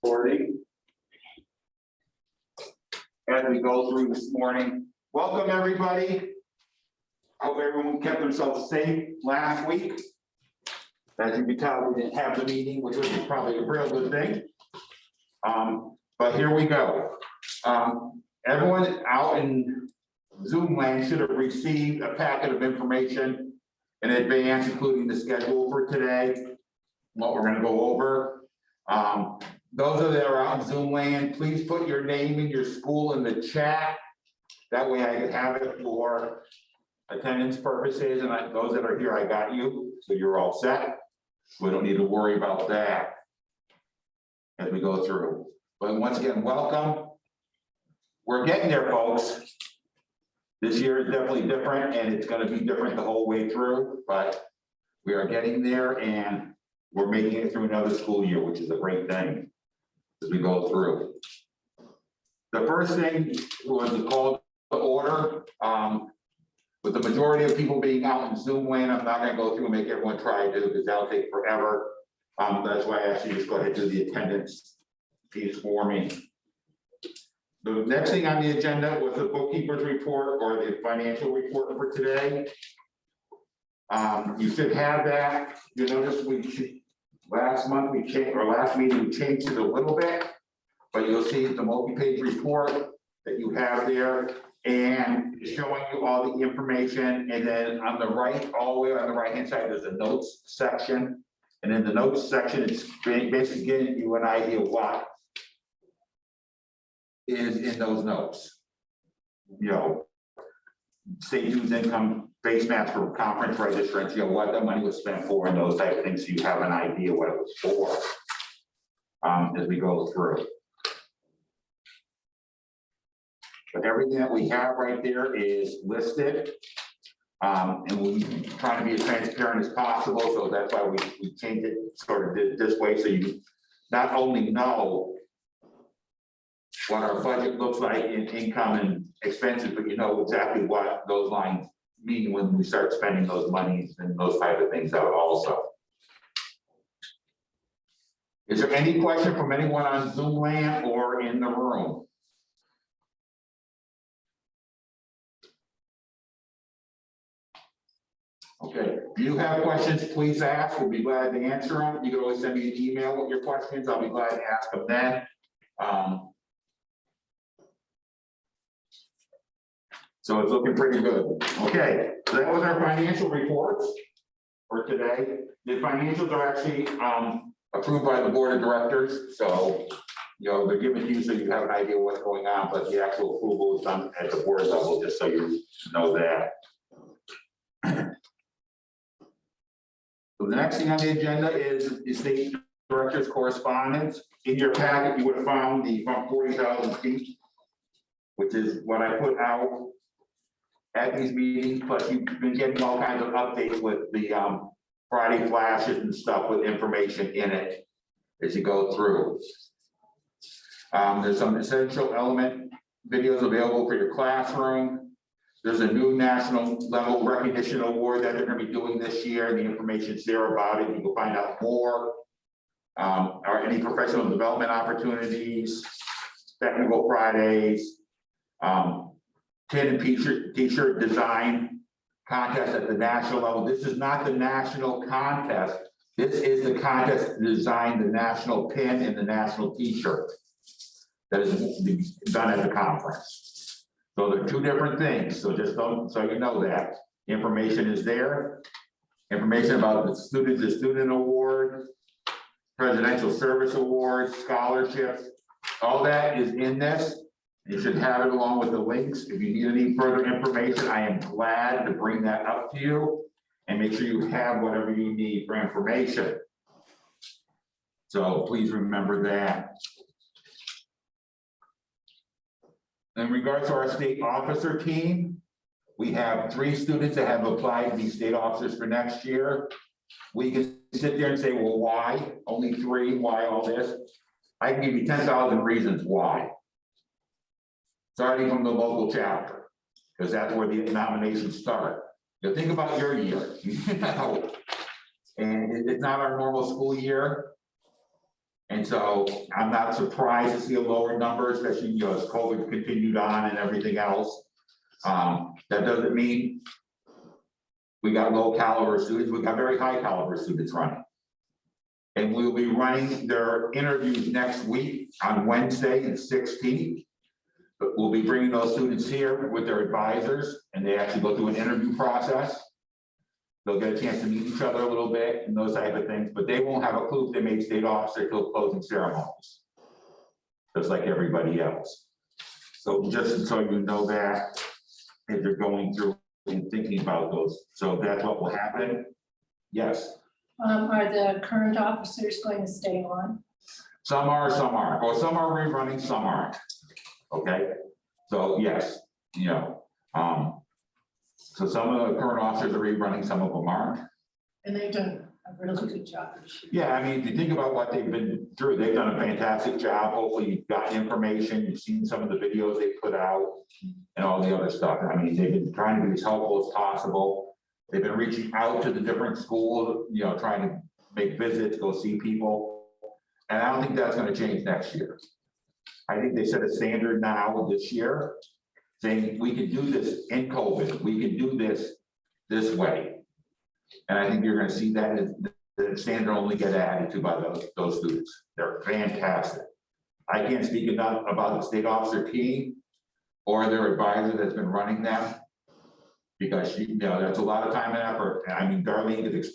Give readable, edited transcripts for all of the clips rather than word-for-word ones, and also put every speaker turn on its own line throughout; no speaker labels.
Recording. As we go through this morning, welcome everybody. Hope everyone kept themselves safe last week. As you can tell, we didn't have the meeting, which was probably a real good thing. But here we go. Everyone out in Zoom land should have received a packet of information in advance, including the schedule for today, what we're going to go over. Those that are out in Zoom land, please put your name and your school in the chat. That way I can have it for attendance purposes, and those that are here, I got you, so you're all set. We don't need to worry about that as we go through. But once again, welcome. We're getting there, folks. This year is definitely different, and it's going to be different the whole way through, but we are getting there, and we're making it through another school year, which is a great thing as we go through. The first thing was the call to order. With the majority of people being out in Zoom land, I'm not going to go through and make everyone try to, because that'll take forever. That's why I asked you to just go ahead and do the attendance piece for me. The next thing on the agenda was the bookkeeper's report or the financial report for today. You should have that. You notice last meeting we changed it a little bit, but you'll see the multi-page report that you have there and showing you all the information. And then on the right, all the way on the right hand side, there's a notes section. And in the notes section, it's basically giving you an idea of what is in those notes. You know, state dues, income, base maps for conference registrants, you know, what the money was spent for and those type of things, so you have an idea what it was for as we go through. But everything that we have right there is listed. And we try to be as transparent as possible, so that's why we changed it sort of this way, so you not only know what our budget looks like in income and expenses, but you know exactly what those lines mean when we start spending those monies and those type of things out also. Is there any question from anyone on Zoom land or in the room? Okay, if you have questions, please ask. We'll be glad to answer them. You can always send me an email with your questions. I'll be glad to ask them then. So it's looking pretty good. Okay, so that was our financial reports for today. The financials are actually approved by the board of directors. So, you know, they're given to you so you have an idea what's going on, but the actual approval is done at the board level, just so you know that. So the next thing on the agenda is the state director's correspondence. In your packet, you would have found the 40,000 feet, which is what I put out at these meetings, plus you've been getting all kinds of updates with the Friday flashes and stuff with information in it as you go through. There's some essential element videos available for your classroom. There's a new national level recognition award that they're going to be doing this year. The information's there about it. You can find out more. Or any professional development opportunities, technical Fridays, tin and t-shirt design contest at the national level. This is not the national contest. This is the contest to design the national pin and the national t-shirt that is done at the conference. So they're two different things. So just don't, so you know that information is there. Information about the student award, presidential service awards, scholarships, all that is in this. You should have it along with the links. If you need any further information, I am glad to bring that up to you and make sure you have whatever you need for information. So please remember that. In regards to our state officer team, we have 3 students that have applied to be state officers for next year. We can sit there and say, well, why? Only 3, why all this? I can give you 10,000 reasons why. Starting from the local chapter, because that's where the nominations start. You think about your year, you know, and it's not our normal school year. And so I'm not surprised to see a lower number, especially, you know, as COVID continued on and everything else. That doesn't mean we got low caliber students, we got very high caliber students running. And we'll be running their interviews next week on Wednesday, the 16th. But we'll be bringing those students here with their advisors, and they actually go through an interview process. They'll get a chance to meet each other a little bit and those type of things, but they won't have a clue if they made state officer till closing ceremonies. Just like everybody else. So just so you know that, if you're going through and thinking about those, so that's what will happen. Yes.
Are the current officers going to stay on?
Some are, or some are rerunning, some aren't. Okay, so yes, you know, so some of the current officers are rerunning, some of them aren't.
And they've done a really good job.
Yeah, I mean, if you think about what they've been through, they've done a fantastic job. Hopefully you've got information, you've seen some of the videos they put out and all the other stuff. I mean, they've been trying to be as helpful as possible. They've been reaching out to the different schools, you know, trying to make visits, go see people. And I don't think that's going to change next year. I think they set a standard now this year, saying we can do this in COVID, we can do this way. And I think you're going to see that as the standard only get added to by those students. They're fantastic. I can't speak enough about the state officer team or their advisor that's been running them, because she, you know, that's a lot of time and effort. And I mean, Darlene could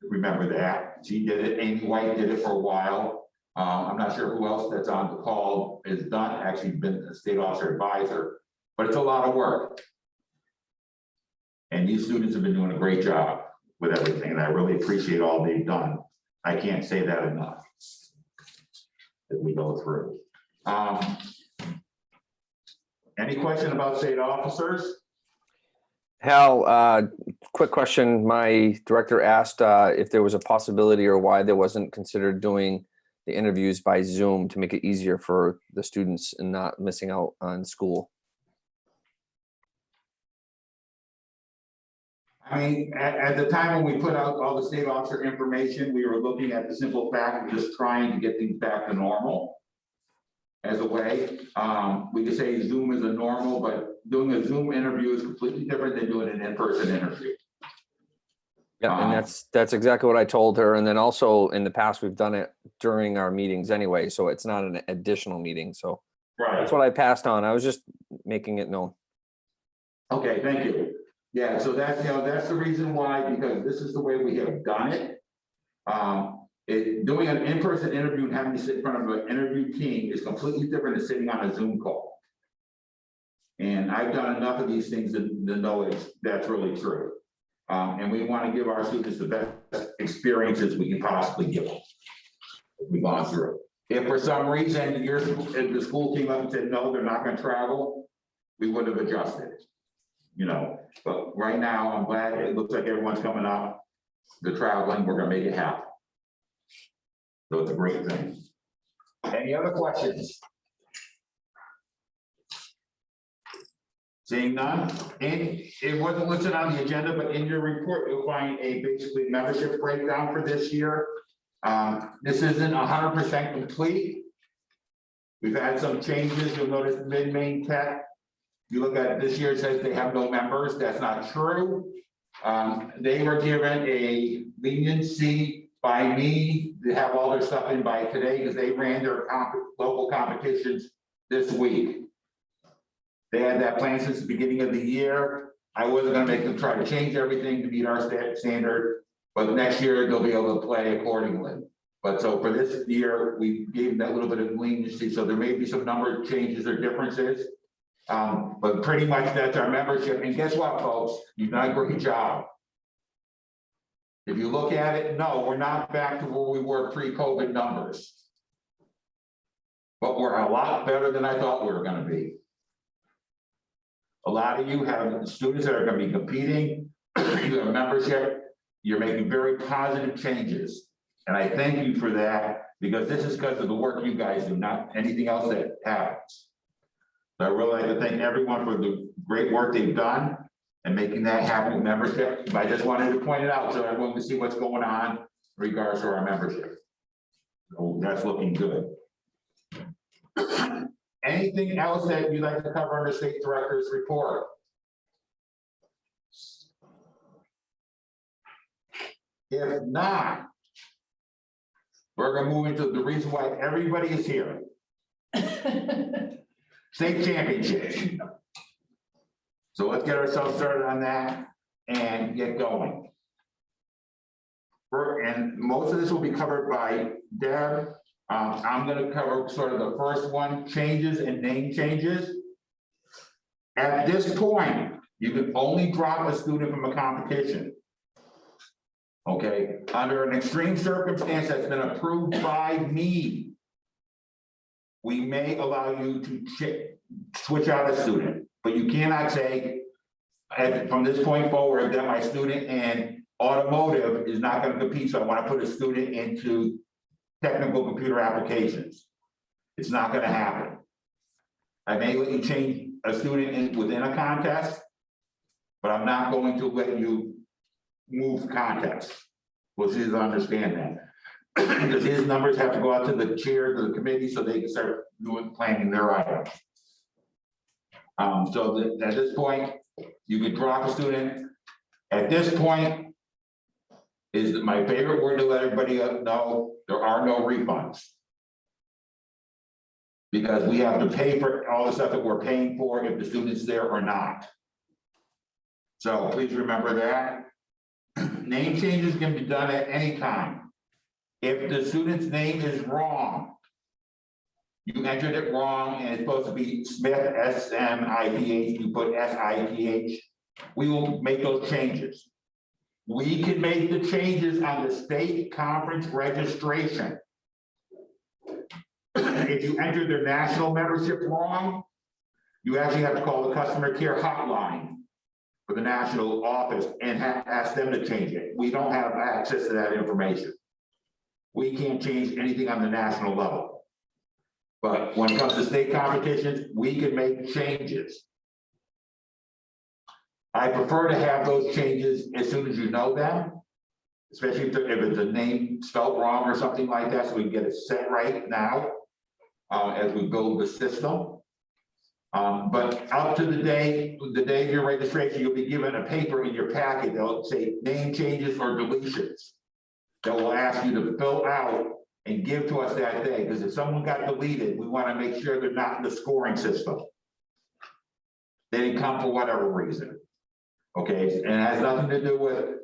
remember that. She did it. Amy White did it for a while. I'm not sure who else that's on the call is done, actually been a state officer advisor, but it's a lot of work. And these students have been doing a great job with everything, and I really appreciate all they've done. I can't say that enough as we go through. Any question about state officers?
Hal, quick question. My director asked if there was a possibility or why there wasn't considered doing the interviews by Zoom to make it easier for the students and not missing out on school.
I mean, at the time when we put out all the state officer information, we were looking at the simple fact of just trying to get things back to normal as a way. We could say Zoom is a normal, but doing a Zoom interview is completely different than doing an in-person interview.
Yeah, and that's exactly what I told her. And then also in the past, we've done it during our meetings anyway, so it's not an additional meeting. So
Right.
that's what I passed on. I was just making it known.
Okay, thank you. Yeah, so that's, you know, that's the reason why, because this is the way we have done it. Doing an in-person interview and having to sit in front of an interview team is completely different than sitting on a Zoom call. And I've done enough of these things to know that's really true. And we want to give our students the best experiences we can possibly give them. We've gone through. If for some reason if the school came up and said, no, they're not going to travel, we would have adjusted. You know, but right now I'm glad it looks like everyone's coming up. The traveling, we're going to make it happen. So it's a great thing. Any other questions? Seeing none, and it wasn't listed on the agenda, but in your report, you'll find a basically membership breakdown for this year. This isn't 100% complete. We've had some changes. You'll notice Mid-Main Tech. You look at this year, it says they have no members. That's not true. They were given a leniency by me to have all their stuff in by today because they ran their local competitions this week. They had that plan since the beginning of the year. I wasn't gonna make them try to change everything to meet our standard, but next year they'll be able to play accordingly. But so for this year, we gave them that little bit of leniency, so there may be some number of changes or differences. But pretty much that's our membership. And guess what, folks? You've done a great job. If you look at it, no, we're not back to where we were pre-COVID numbers. But we're a lot better than I thought we were gonna be. A lot of you have students that are gonna be competing, you have membership, you're making very positive changes. And I thank you for that, because this is because of the work you guys do, not anything else that happens. So I really like to thank everyone for the great work they've done and making that happen with membership. I just wanted to point it out so everyone can see what's going on in regards to our membership. So that's looking good. Anything else that you'd like to cover under state director's report? If not, we're gonna move into the reason why everybody is here, state championships. So let's get ourselves started on that and get going. And most of this will be covered by Deb. I'm gonna cover sort of the first one, changes and name changes. At this point, you can only drop a student from a competition. Okay, under an extreme circumstance that's been approved by me, we may allow you to switch out a student, but you cannot say, from this point forward, that my student in automotive is not gonna compete, so I wanna put a student into technical computer applications. It's not gonna happen. I may let you change a student within a contest, but I'm not going to let you move context. Well, please understand that. Because his numbers have to go out to the chair of the committee so they can start planning their items. So at this point, you could drop a student. At this point, is my favorite word to let everybody know, there are no refunds. Because we have to pay for all the stuff that we're paying for if the student's there or not. So please remember that. Name changes can be done at any time. If the student's name is wrong, you entered it wrong and it's supposed to be Smith, S-M-I-T-H, you put S-I-T-H, we will make those changes. We can make the changes on the state conference registration. If you entered their national membership wrong, you actually have to call the customer care hotline for the national office and ask them to change it. We don't have access to that information. We can't change anything on the national level. But when it comes to state competitions, we can make changes. I prefer to have those changes as soon as you know them, especially if it's a name spelled wrong or something like that, so we can get it set right now as we build the system. But up to the day of your registration, you'll be given a paper in your packet that'll say name changes or deletions. That will ask you to fill out and give to us that day, because if someone got deleted, we want to make sure they're not in the scoring system. They didn't come for whatever reason. Okay, and it has nothing to do with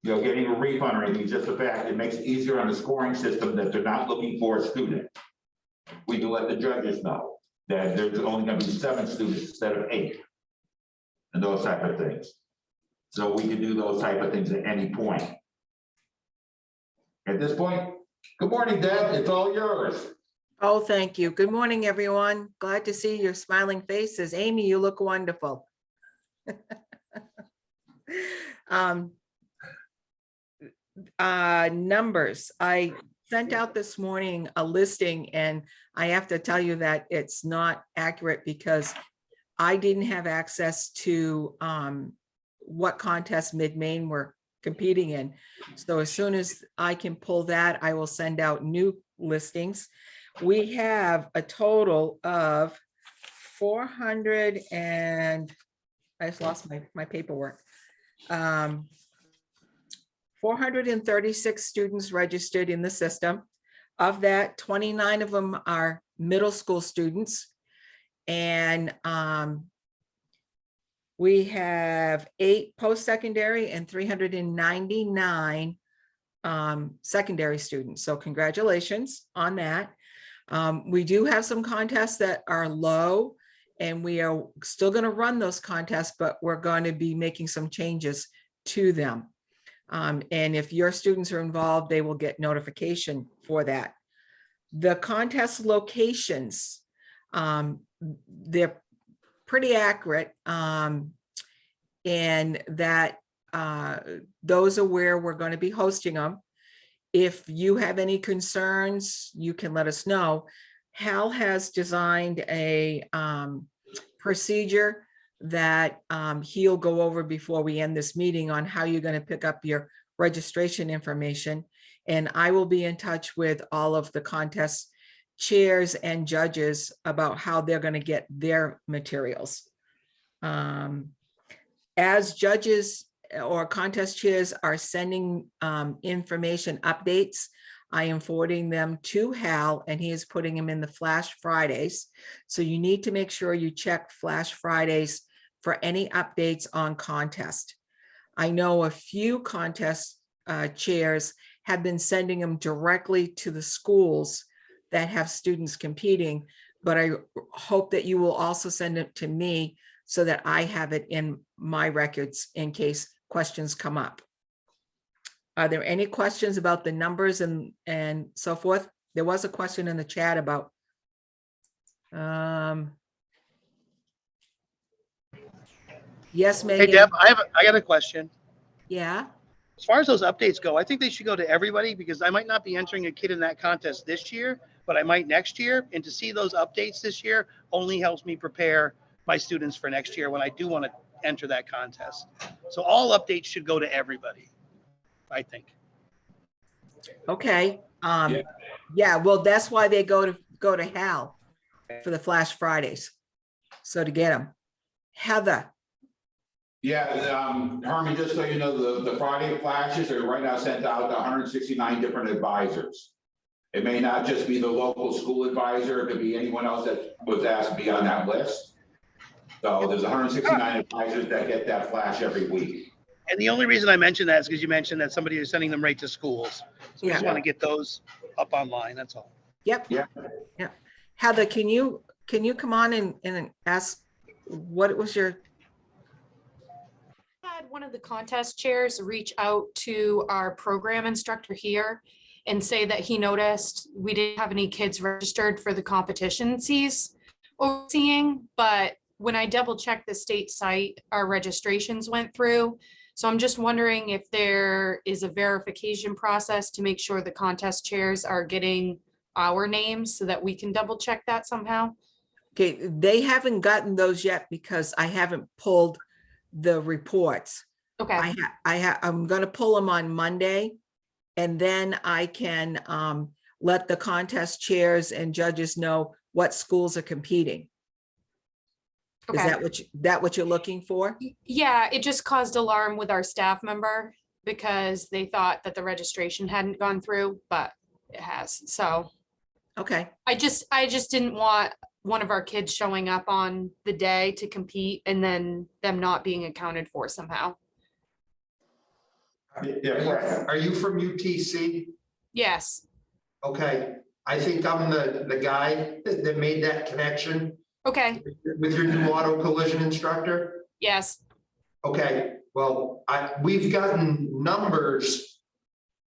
getting a refund or anything, just the fact it makes it easier on the scoring system that they're not looking for a student. We can let the judges know that there's only going to be 7 students instead of 8, and those type of things. So we can do those type of things at any point. At this point, good morning, Deb. It's all yours.
Oh, thank you. Good morning, everyone. Glad to see your smiling faces. Amy, you look wonderful. Numbers. I sent out this morning a listing, and I have to tell you that it's not accurate because I didn't have access to what contests Mid-Maine were competing in. So as soon as I can pull that, I will send out new listings. We have a total of 400 and I just lost my paperwork. 436 students registered in the system. Of that, 29 of them are middle school students. And we have 8 post-secondary and 399 secondary students. So congratulations on that. We do have some contests that are low, and we are still going to run those contests, but we're going to be making some changes to them. And if your students are involved, they will get notification for that. The contest locations, they're pretty accurate, and that those are where we're going to be hosting them. If you have any concerns, you can let us know. Hal has designed a procedure that he'll go over before we end this meeting on how you're going to pick up your registration information. And I will be in touch with all of the contest chairs and judges about how they're going to get their materials. As judges or contest chairs are sending information updates, I am forwarding them to Hal, and he is putting them in the Flash Fridays. So you need to make sure you check Flash Fridays for any updates on contest. I know a few contest chairs have been sending them directly to the schools that have students competing, but I hope that you will also send it to me so that I have it in my records in case questions come up. Are there any questions about the numbers and so forth? There was a question in the chat about. Yes,
Hey
Megan.
Deb, I got a question.
Yeah,
As far as those updates go, I think they should go to everybody because I might not be entering a kid in that contest this year, but I might next year. And to see those updates this year only helps me prepare my students for next year when I do want to enter that contest. So all updates should go to everybody, I think.
okay.
Yeah.
Yeah, well, that's why they go to Hal for the Flash Fridays. So to get them. Heather,
Yeah, Herman, just so you know, the Friday flashes are right now sent out to 169 different advisors. It may not just be the local school advisor, it could be anyone else that was asked to be on that list. So there's 169 advisors that get that flash every week.
And the only reason I mentioned that is because you mentioned that somebody is sending them right to schools. So we just
Yeah.
want to get those up online, that's all.
yep.
Yeah.
Yeah. Heather, can you come on and ask what was your,
Had one of the contest chairs reach out to our program instructor here and say that he noticed we didn't have any kids registered for the competitions he's overseeing, but when I double checked the state site, our registrations went through. So I'm just wondering if there is a verification process to make sure the contest chairs are getting our names so that we can double check that somehow.
okay, they haven't gotten those yet because I haven't pulled the reports.
Okay,
I'm gonna pull them on Monday. And then I can let the contest chairs and judges know what schools are competing. Is
okay.
that what you're looking for?
Yeah, it just caused alarm with our staff member because they thought that the registration hadn't gone through, but it has. So
Okay,
I just didn't want one of our kids showing up on the day to compete and then them not being accounted for somehow.
Yeah,
Are you from UTC?
Yes,
Okay, I think I'm the guy that made that connection
okay,
with your new auto collision instructor.
yes,
Okay, well, we've gotten numbers,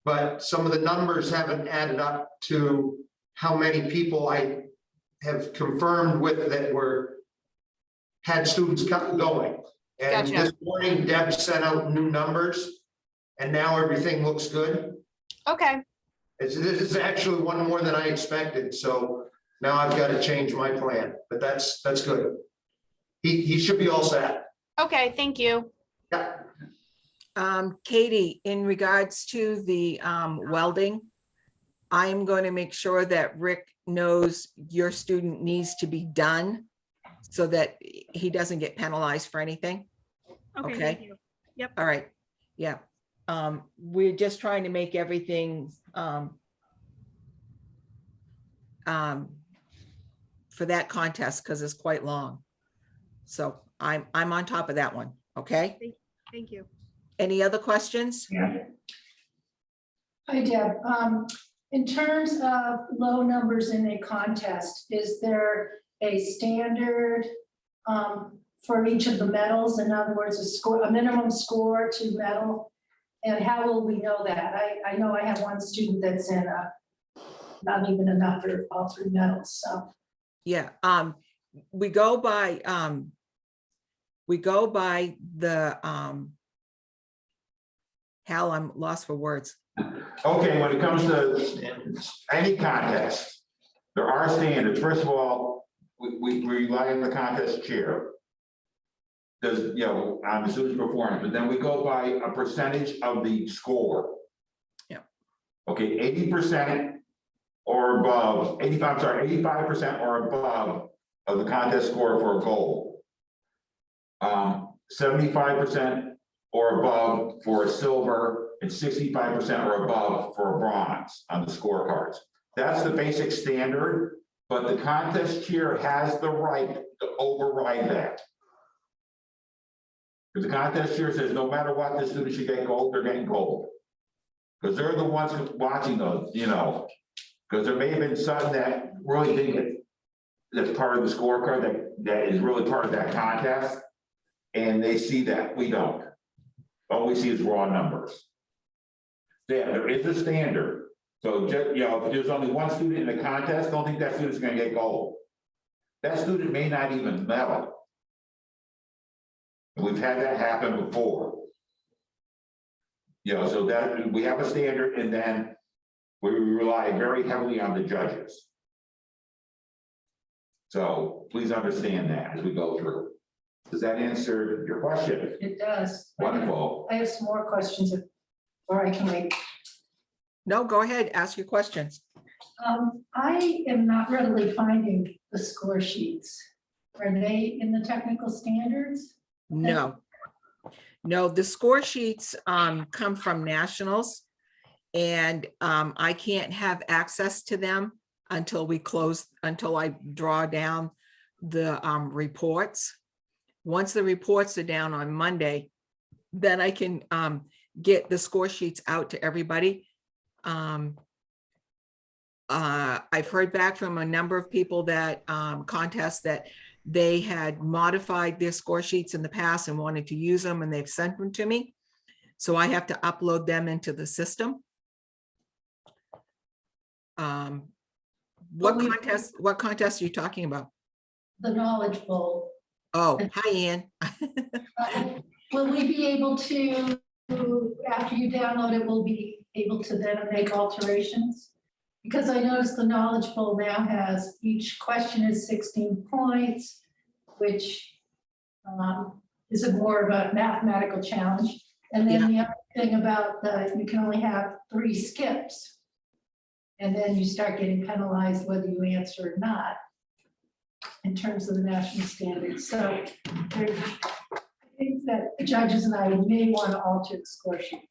but some of the numbers haven't added up to how many people I have confirmed with that had students going. And
Gotcha.
this morning Deb sent out new numbers and now everything looks good.
okay,
This is actually one more than I expected, so now I've got to change my plan, but that's good. He should be all set.
okay, thank you.
Yeah,
Katie, in regards to the welding, I'm going to make sure that Rick knows your student needs to be done so that he doesn't get penalized for anything. Okay.
Thank you. Yep.
All right, yeah. We're just trying to make everything for that contest because it's quite long. So I'm on top of that one, okay?
Thank you.
Any other questions?
Hi, Deb. In terms of low numbers in a contest, is there a standard for each of the medals? In other words, a minimum score to medal? And how will we know that? I know I have one student that's in not even enough for all 3 medals, so.
Yeah, we go by the Hal, I'm lost for words.
Okay, when it comes to any contest, there are standards. First of all, we rely on the contest chair. Does, you know, on the student's performance, but then we go by a percentage of the score.
Yeah.
Okay, 80% or above, 85% or above of the contest score for a gold. 75% or above for a silver, and 65% or above for a bronze on the scorecards. That's the basic standard, but the contest chair has the right to override that. Because the contest chair says no matter what, the student should get gold, they're getting gold. Because they're the ones watching those, you know, because there may have been some that really think that that's part of the scorecard, that is really part of that contest. And they see that, we don't. All we see is raw numbers. Yeah, there is a standard. So just, you know, if there's only one student in the contest, don't think that student's gonna get gold. That student may not even medal. We've had that happen before. You know, so that we have a standard, and then we rely very heavily on the judges. So please understand that as we go through. Does that answer your question?
It does.
Wonderful.
I have some more questions, or I can wait.
No, go ahead, ask your questions.
I am not readily finding the score sheets. Are they in the technical standards?
No. No, the score sheets come from nationals. And I can't have access to them until I draw down the reports. Once the reports are down on Monday, then I can get the score sheets out to everybody. I've heard back from a number of people that contest that they had modified their score sheets in the past and wanted to use them, and they've sent them to me. So I have to upload them into the system. What contest are you talking about?
The Knowledge Bowl.
Oh, hi, Ann.
Will we be able to, after you download it, we'll be able to then make alterations? Because I noticed the Knowledge Bowl now has, each question is 16 points, which is a more of a mathematical challenge. And then the other thing about you can only have 3 skips. And then you start getting penalized whether you answer or not in terms of the national standards. So I think that the judges and I may want to alter the score sheet.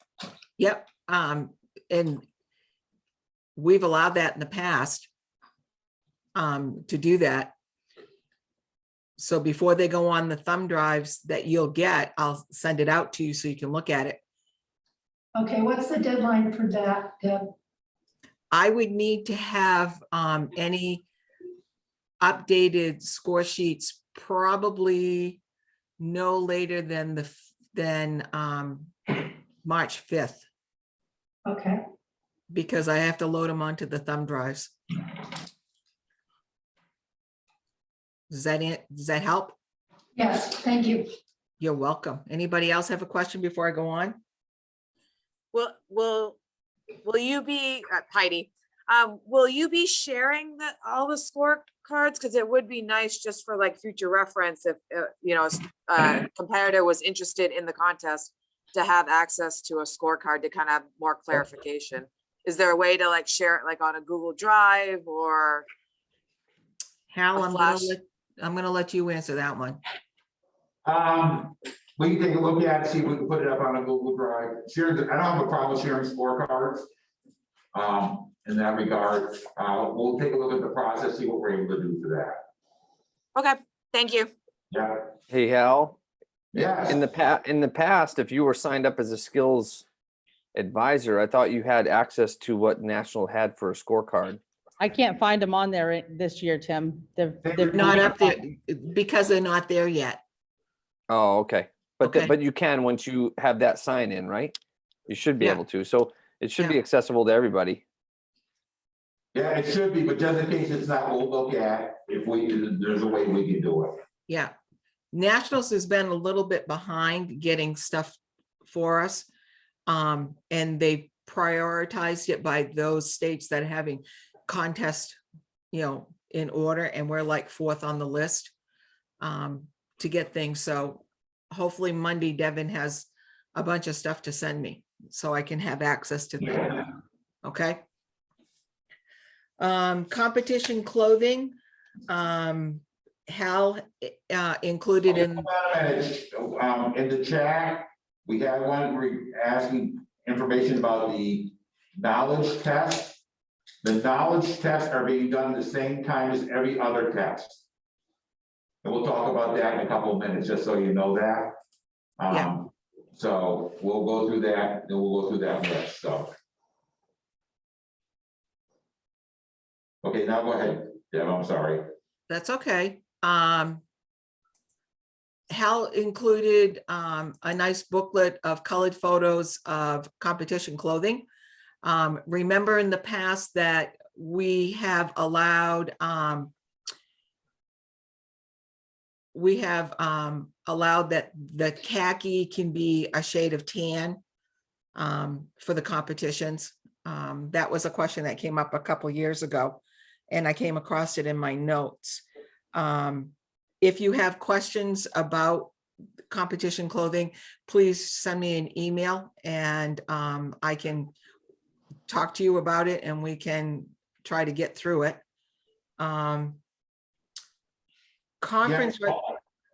Yep. And we've allowed that in the past to do that. So before they go on the thumb drives that you'll get, I'll send it out to you so you can look at it.
Okay, what's the deadline for that, Deb?
I would need to have any updated score sheets probably no later than March 5th,
Okay,
because I have to load them onto the thumb drives. Does that help?
yes, thank you.
You're welcome. Anybody else have a question before I go on?
Will you be, Heidi, will you be sharing all the scorecards? Because it would be nice just for like future reference if, you know, a competitor was interested in the contest to have access to a scorecard to kind of have more clarification. Is there a way to like share it like on a Google Drive or?
Hal,
Flash.
I'm gonna let you answer that one.
We can take a look at it, see if we can put it up on a Google Drive. I don't have a problem sharing scorecards. In that regard, we'll take a look at the process, see what we're able to do for that.
Okay, thank you.
Yeah,
Hey, Hal,
yes.
in the past, if you were signed up as a skills advisor, I thought you had access to what National had for a scorecard.
I can't find them on there this year, Tim. They're
Not up there because they're not there yet.
Oh, okay. But
Okay.
but you can once you have that sign in, right? You should be
Yeah.
able to. So it should be accessible to everybody.
Yeah, it should be, but just in case it's not, we'll look at if there's a way we can do it.
Yeah. Nationals has been a little bit behind getting stuff for us. And they prioritized it by those states that are having contest, you know, in order, and we're like 4th on the list to get things. So hopefully Monday, Devin has a bunch of stuff to send me so I can have access to them. Okay. Competition clothing, Hal, included in,
Hold on a minute. In the chat, we had one asking information about the knowledge test. The knowledge tests are being done at the same time as every other test. And we'll talk about that in a couple of minutes, just so you know that.
Yeah.
So we'll go through that, then we'll go through that list, so. Okay, now go ahead, Deb, I'm sorry.
that's okay. Hal included a nice booklet of colored photos of competition clothing. Remember in the past that we have allowed that the khaki can be a shade of tan for the competitions. That was a question that came up a couple years ago, and I came across it in my notes. If you have questions about competition clothing, please send me an email and I can talk to you about it and we can try to get through it. Conference.
Yeah,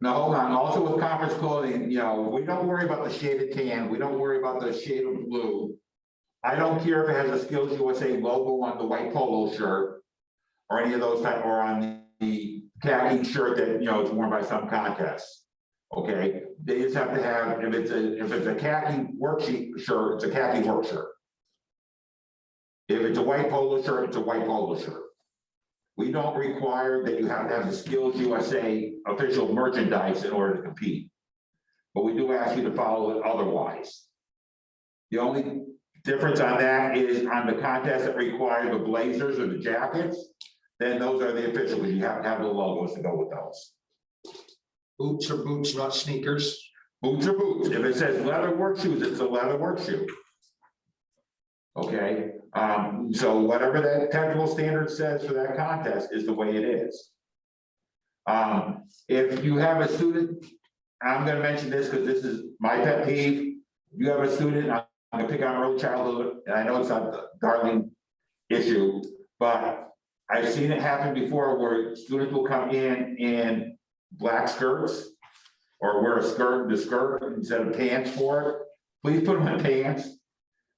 no, hold on, also with conference clothing, you know, we don't worry about the shade of tan, we don't worry about the shade of blue. I don't care if it has a Skills USA logo on the white polo shirt or any of those type, or on the khaki shirt that, you know, it's worn by some contests. Okay, they just have to have, if it's a khaki worksheet shirt, it's a khaki work shirt. If it's a white polo shirt, it's a white polo shirt. We don't require that you have to have the Skills USA official merchandise in order to compete. But we do ask you to follow it otherwise. The only difference on that is on the contest that require the blazers or the jackets, then those are the official, because you have to have the logos to go with those.
Boots are boots, not sneakers.
Boots are boots. If it says leather work shoes, it's a leather work shoe. Okay, so whatever that technical standard says for that contest is the way it is. If you have a student, I'm gonna mention this because this is my pet peeve. You have a student, I'm gonna pick on early childhood, and I know it's not the darling issue, but I've seen it happen before where students will come in black skirts or wear the skirt instead of pants for it. Please put them in pants.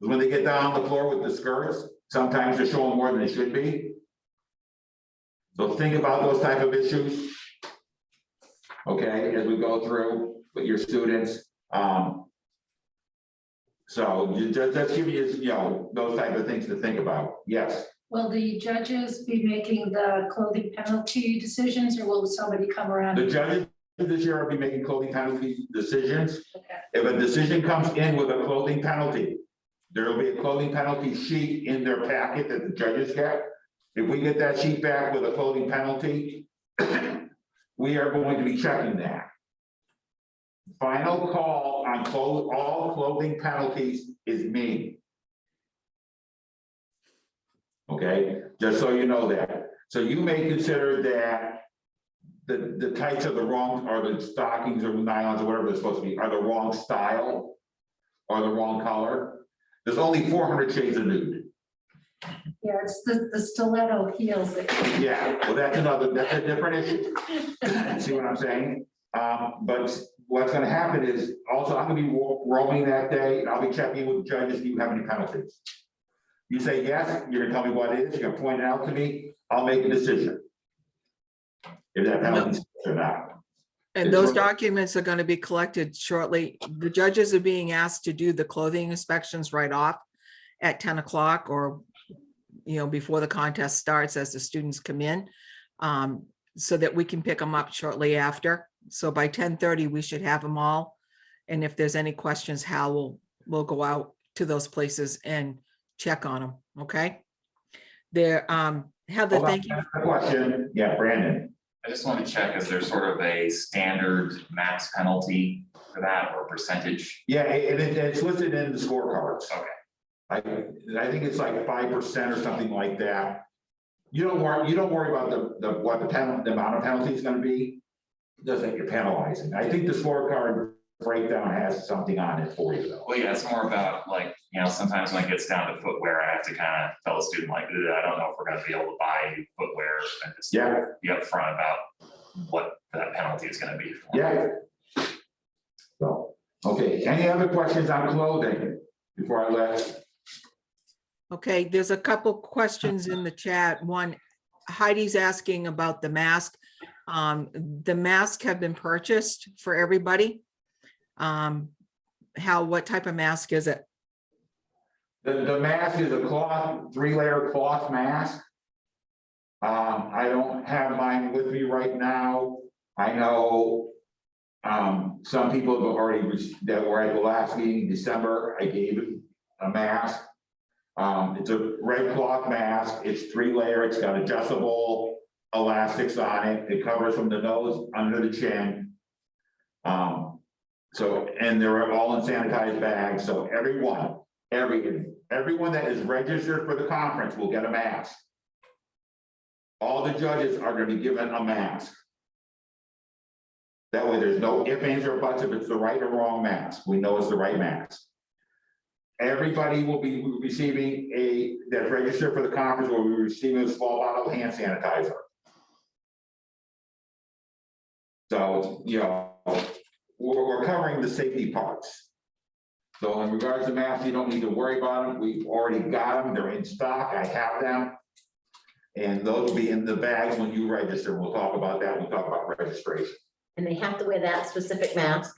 When they get down on the floor with the skirts, sometimes they're showing more than they should be. So think about those type of issues. Okay, as we go through with your students. So just give you know, those type of things to think about. Yes.
Will the judges be making the clothing penalty decisions, or will somebody come around?
The judges this year will be making clothing penalty decisions.
Okay.
If a decision comes in with a clothing penalty, there will be a clothing penalty sheet in their packet that the judges get. If we get that sheet back with a clothing penalty, we are going to be checking that. Final call on all clothing penalties is me. Okay, just so you know that. So you may consider that the tights are the wrong, or the stockings or nylons or whatever they're supposed to be, are the wrong style or the wrong color. There's only 400 shades of nude.
Yeah, it's the stiletto heels that.
Yeah, well, that's a different issue. See what I'm saying? But what's gonna happen is, also, I'm gonna be roaming that day, and I'll be checking with the judges, do you have any penalties? You say yes, you're gonna tell me what it is, you're gonna point it out to me, I'll make a decision. If that penalty is or not.
And those documents are going to be collected shortly. The judges are being asked to do the clothing inspections right off at 10 o'clock or, you know, before the contest starts as the students come in, so that we can pick them up shortly after. So by 10:30, we should have them all. And if there's any questions, Hal will go out to those places and check on them. Okay. There, Heather, thank you.
Question, yeah, Brandon.
I just want to check, is there sort of a standard max penalty for that or percentage?
Yeah, it's listed in the scorecards.
Okay.
I think it's like 5% or something like that. You don't worry about the amount of penalty is gonna be. It doesn't you're penalizing. I think the scorecard breakdown has something on it for you though.
Well, yeah, it's more about like You know, sometimes when it gets down to footwear, I have to kind of tell a student like, "Ugh, I don't know if we're gonna be able to buy new footwear and just
Yeah,
be upfront about what that penalty is gonna be. for.
yeah. So, okay, any other questions on clothing before I let?
Okay, there's a couple questions in the chat. One, Heidi's asking about the mask. The masks have been purchased for everybody. What type of mask is it?
The mask is a cloth, 3-layer cloth mask. I don't have mine with me right now. I know some people have already, that were at the last meeting in December, I gave them a mask. It's a red cloth mask, it's 3-layer, it's got adjustable elastics on it, it covers from the nose under the chin. So, and they're all in sanitized bags, so everyone that is registered for the conference will get a mask. All the judges are gonna be given a mask. That way there's no ifs, ands, or buts if it's the right or wrong mask. We know it's the right mask. Everybody will be receiving that's registered for the conference will be receiving a small bottle of hand sanitizer. So, you know, we're covering the safety parts. So in regards to masks, you don't need to worry about them. We've already got them. They're in stock. I have them. And those will be in the bags when you register. We'll talk about that. We'll talk about registration.
And they have to wear that specific mask?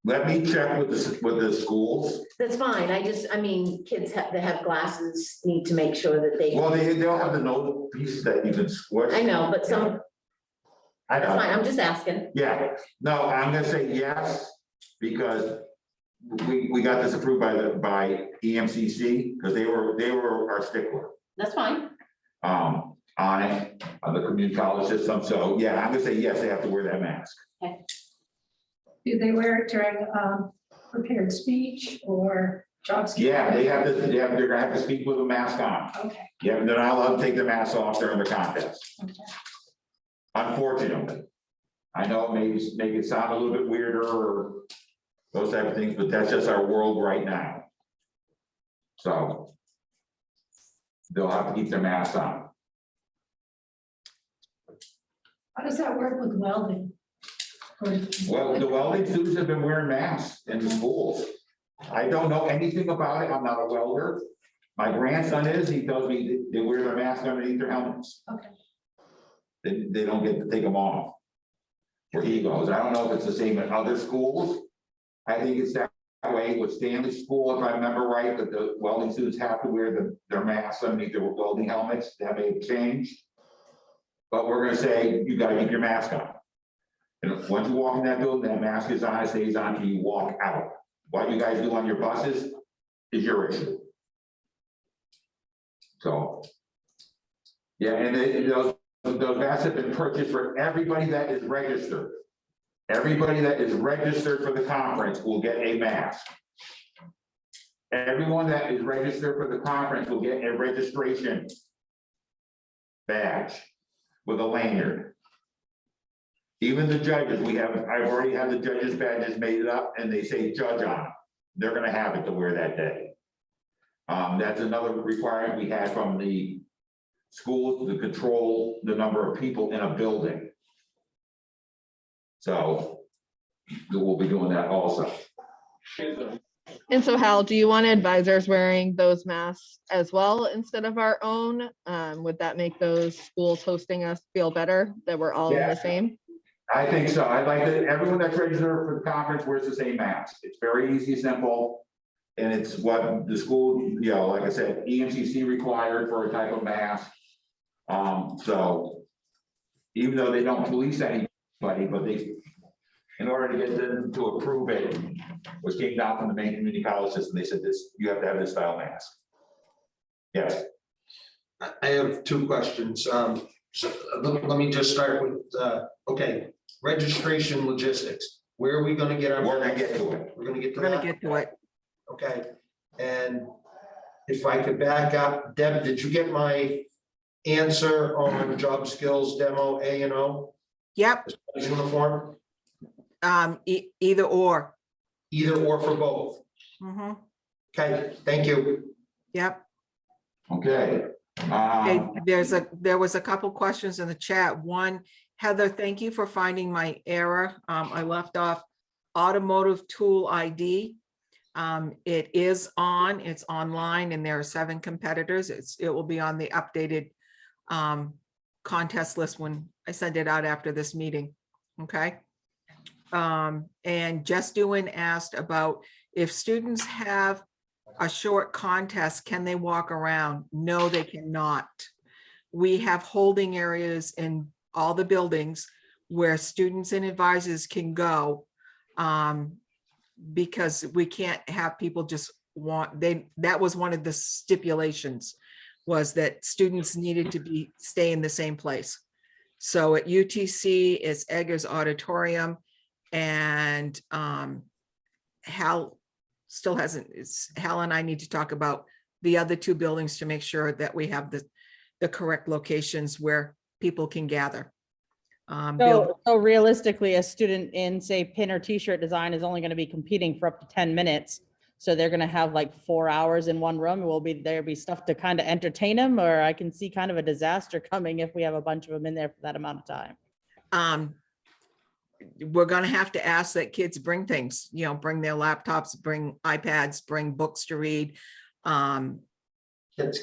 Let me check with the schools.
That's fine, I mean, kids that have glasses need to make sure that they,
Well, they'll have the nose pieces that you can squish.
I know, but some,
I
that's
know.
fine, I'm just asking.
Yeah, no, I'm gonna say yes, because we got this approved by EMCC, because they were our stickler.
That's fine.
On it, on the community college system, so yeah, I'm gonna say yes, they have to wear that mask.
Do they wear it during prepared speech or job?
Yeah, they're gonna have to speak with a mask on.
Okay,
Yeah, they're not allowed to take their masks off during the contest,
okay.
unfortunately. I know it may make it sound a little bit weirder or those type of things, but that's just our world right now. So they'll have to keep their masks on.
How does that work with welding?
Well, the welding students have been wearing masks in the schools. I don't know anything about it. I'm not a welder. My grandson is, he tells me they wear their mask underneath their helmets.
Okay.
They don't get to take them off. Where he goes. I don't know if it's the same in other schools. I think it's that way with Stanley School, if I remember right, that the welding students have to wear their masks underneath their welding helmets. That may have changed. But we're gonna say, you gotta keep your mask on. And once you walk in that building, that mask is on, it stays on till you walk out. What you guys do on your buses is your issue. So. Yeah, and those masks have been purchased for everybody that is registered. Everybody that is registered for the conference will get a mask. Everyone that is registered for the conference will get a registration badge with a lanyard. Even the judges, I've already had the judges' badges made up and they say judge on them. They're gonna have it to wear that day. That's another requirement we had from the schools to control the number of people in a building. So we'll be doing that also.
And so Hal, do you want advisors wearing those masks as well instead of our own? Would that make those schools hosting us feel better that we're all in
Yeah.
the same?
I think so. I'd like that everyone that's registered for the conference wears the same mask. It's very easy, simple. And it's what the school, you know, like I said, EMCC required for a type of mask. So even though they don't police anybody, but in order to get them to approve it, which came down from the main community college system, they said this, you have to have this style mask. Yes.
I have two questions. So let me just start with, okay, registration logistics. Where are we gonna get our?
We're gonna get to it.
We're gonna get to
We're
that?
gonna get to it.
Okay, and if I could back up, Deb, did you get my answer on job skills demo A and O?
Yep,
uniform,
either or.
either or for both?
Mhm,
Okay, thank you.
yep.
Okay.
Okay, there was a couple questions in the chat. One, Heather, thank you for finding my error. I left off automotive tool ID. It is on, it's online, and there are 7 competitors. It will be on the updated contest list when I send it out after this meeting. Okay. And Just Doing asked about if students have a short contest, can they walk around? No, they cannot. We have holding areas in all the buildings where students and advisors can go. Because we can't have people just that was one of the stipulations, was that students needed to stay in the same place. So at UTC, it's Eggers Auditorium, and Hal still hasn't, Hal and I need to talk about the other 2 buildings to make sure that we have the correct locations where people can gather.
So realistically, a student in, say, pin or t-shirt design is only going to be competing for up to 10 minutes. So they're going to have like 4 hours in one room. Will there be stuff to kind of entertain them? Or I can see kind of a disaster coming if we have a bunch of them in there for that amount of time.
We're going to have to ask that kids bring things, bring their laptops, bring iPads, bring books to read.
That's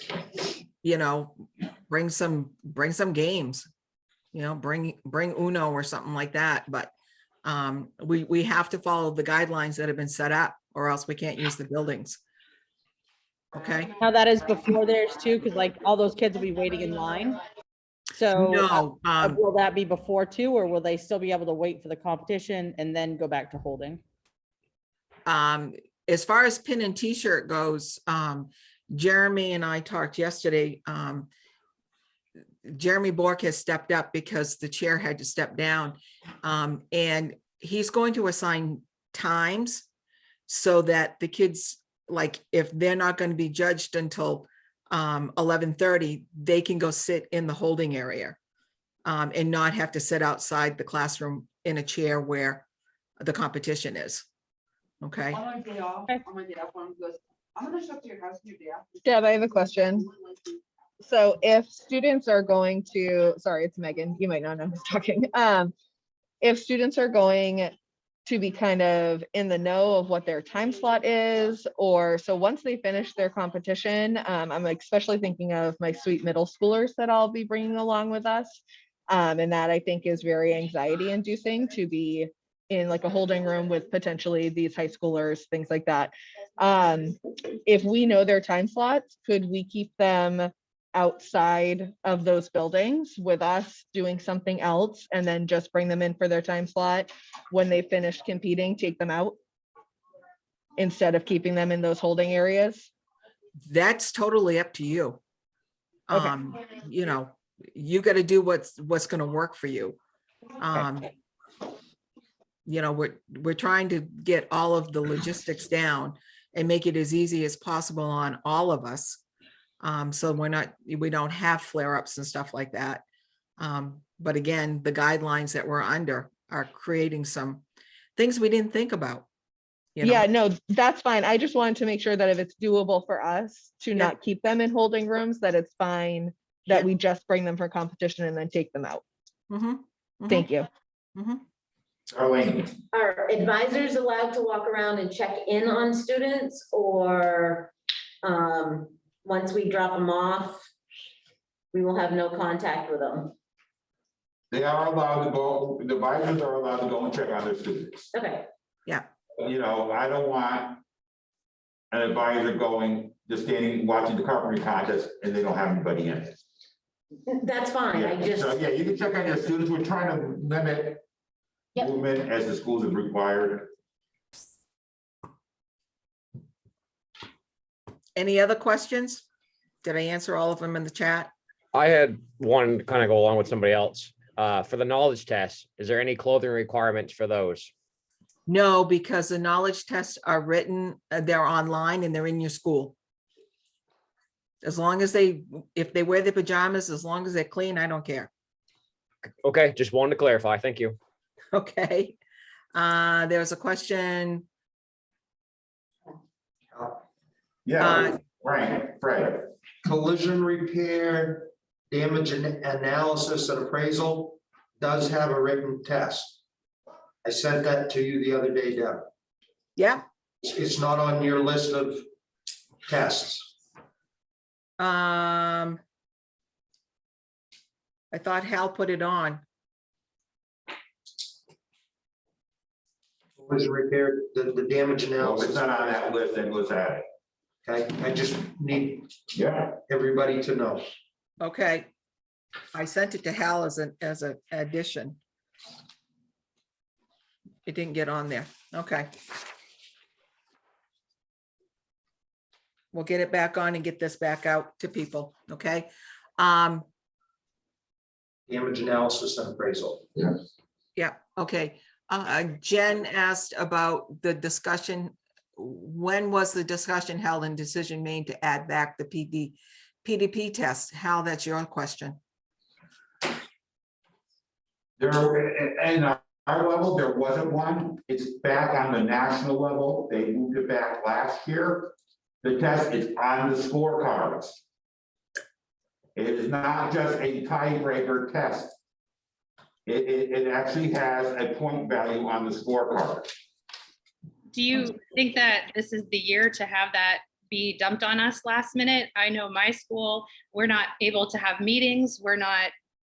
Bring some games, bring Uno or something like that. But we have to follow the guidelines that have been set up, or else we can't use the buildings. Okay.
Now that is before theirs too, because like all those kids will be waiting in line. So
No,
will that be before too, or will they still be able to wait for the competition and then go back to holding?
as far as pin and t-shirt goes, Jeremy and I talked yesterday. Jeremy Bork has stepped up because the chair had to step down. And he's going to assign times so that the kids, like if they're not going to be judged until 11:30, they can go sit in the holding area and not have to sit outside the classroom in a chair where the competition is. Okay.
Deb, I have a question. So if students are going to, sorry, it's Megan, you might not know who's talking. If students are going to be kind of in the know of what their time slot is, or so once they finish their competition, I'm especially thinking of my sweet middle schoolers that I'll be bringing along with us. And that I think is very anxiety inducing to be in like a holding room with potentially these high schoolers, things like that. If we know their time slots, could we keep them outside of those buildings with us doing something else and then just bring them in for their time slot? When they finish competing, take them out instead of keeping them in those holding areas?
That's totally up to you.
Okay.
You know, you got to do what's going to work for you. You know, we're trying to get all of the logistics down and make it as easy as possible on all of us. So we don't have flare-ups and stuff like that. But again, the guidelines that we're under are creating some things we didn't think about. You know?
Yeah, no, that's fine. I just wanted to make sure that if it's doable for us to
Yeah.
not keep them in holding rooms, that it's fine, that
Yeah.
we just bring them for competition and then take them out.
Mhm, mhm,
Thank you.
mhm.
Arlene,
Are advisors allowed to walk around and check in on students, or once we drop them off, we will have no contact with them?
they are allowed to go, the advisors are allowed to go and check on their students.
Okay,
You know, I don't want an advisor going, just standing, watching the carpentry contest, and they don't have anybody in it.
that's fine. I
Yeah,
just,
so, yeah, you can check on your students. We're trying to limit
Yep.
movement as the schools have required.
Any other questions? Did I answer all of them in the chat?
I had one kind of go along with somebody else. For the knowledge test, is there any clothing requirements for those?
No, because the knowledge tests are written, they're online and they're in your school. As long as if they wear their pajamas, as long as they're clean, I don't care.
Okay, just wanted to clarify. Thank you.
Okay. There was a question.
Yeah, Fred.
Collision repair, damage analysis and appraisal does have a written test. I sent that to you the other day, Deb.
Yeah.
It's not on your list of tests.
I thought Hal put it on.
Collision repair, the damage
Well, if it's
analysis.
not on that list, then let's add it.
Okay, I just need
Yeah.
everybody to know.
Okay. I sent it to Hal as an addition. It didn't get on there. Okay. We'll get it back on and get this back out to people, okay?
Damage analysis and appraisal.
Yeah, okay. Jen asked about the discussion. When was the discussion held and decision made to add back the PDP test? Hal, that's your question.
There, and our level, there wasn't one. It's back on the national level. They moved it back last year. The test is on the scorecards. It is not just a tiebreaker test. It actually has a point value on the scorecard.
Do you think that this is the year to have that be dumped on us last minute? I know my school, we're not able to have meetings. We're not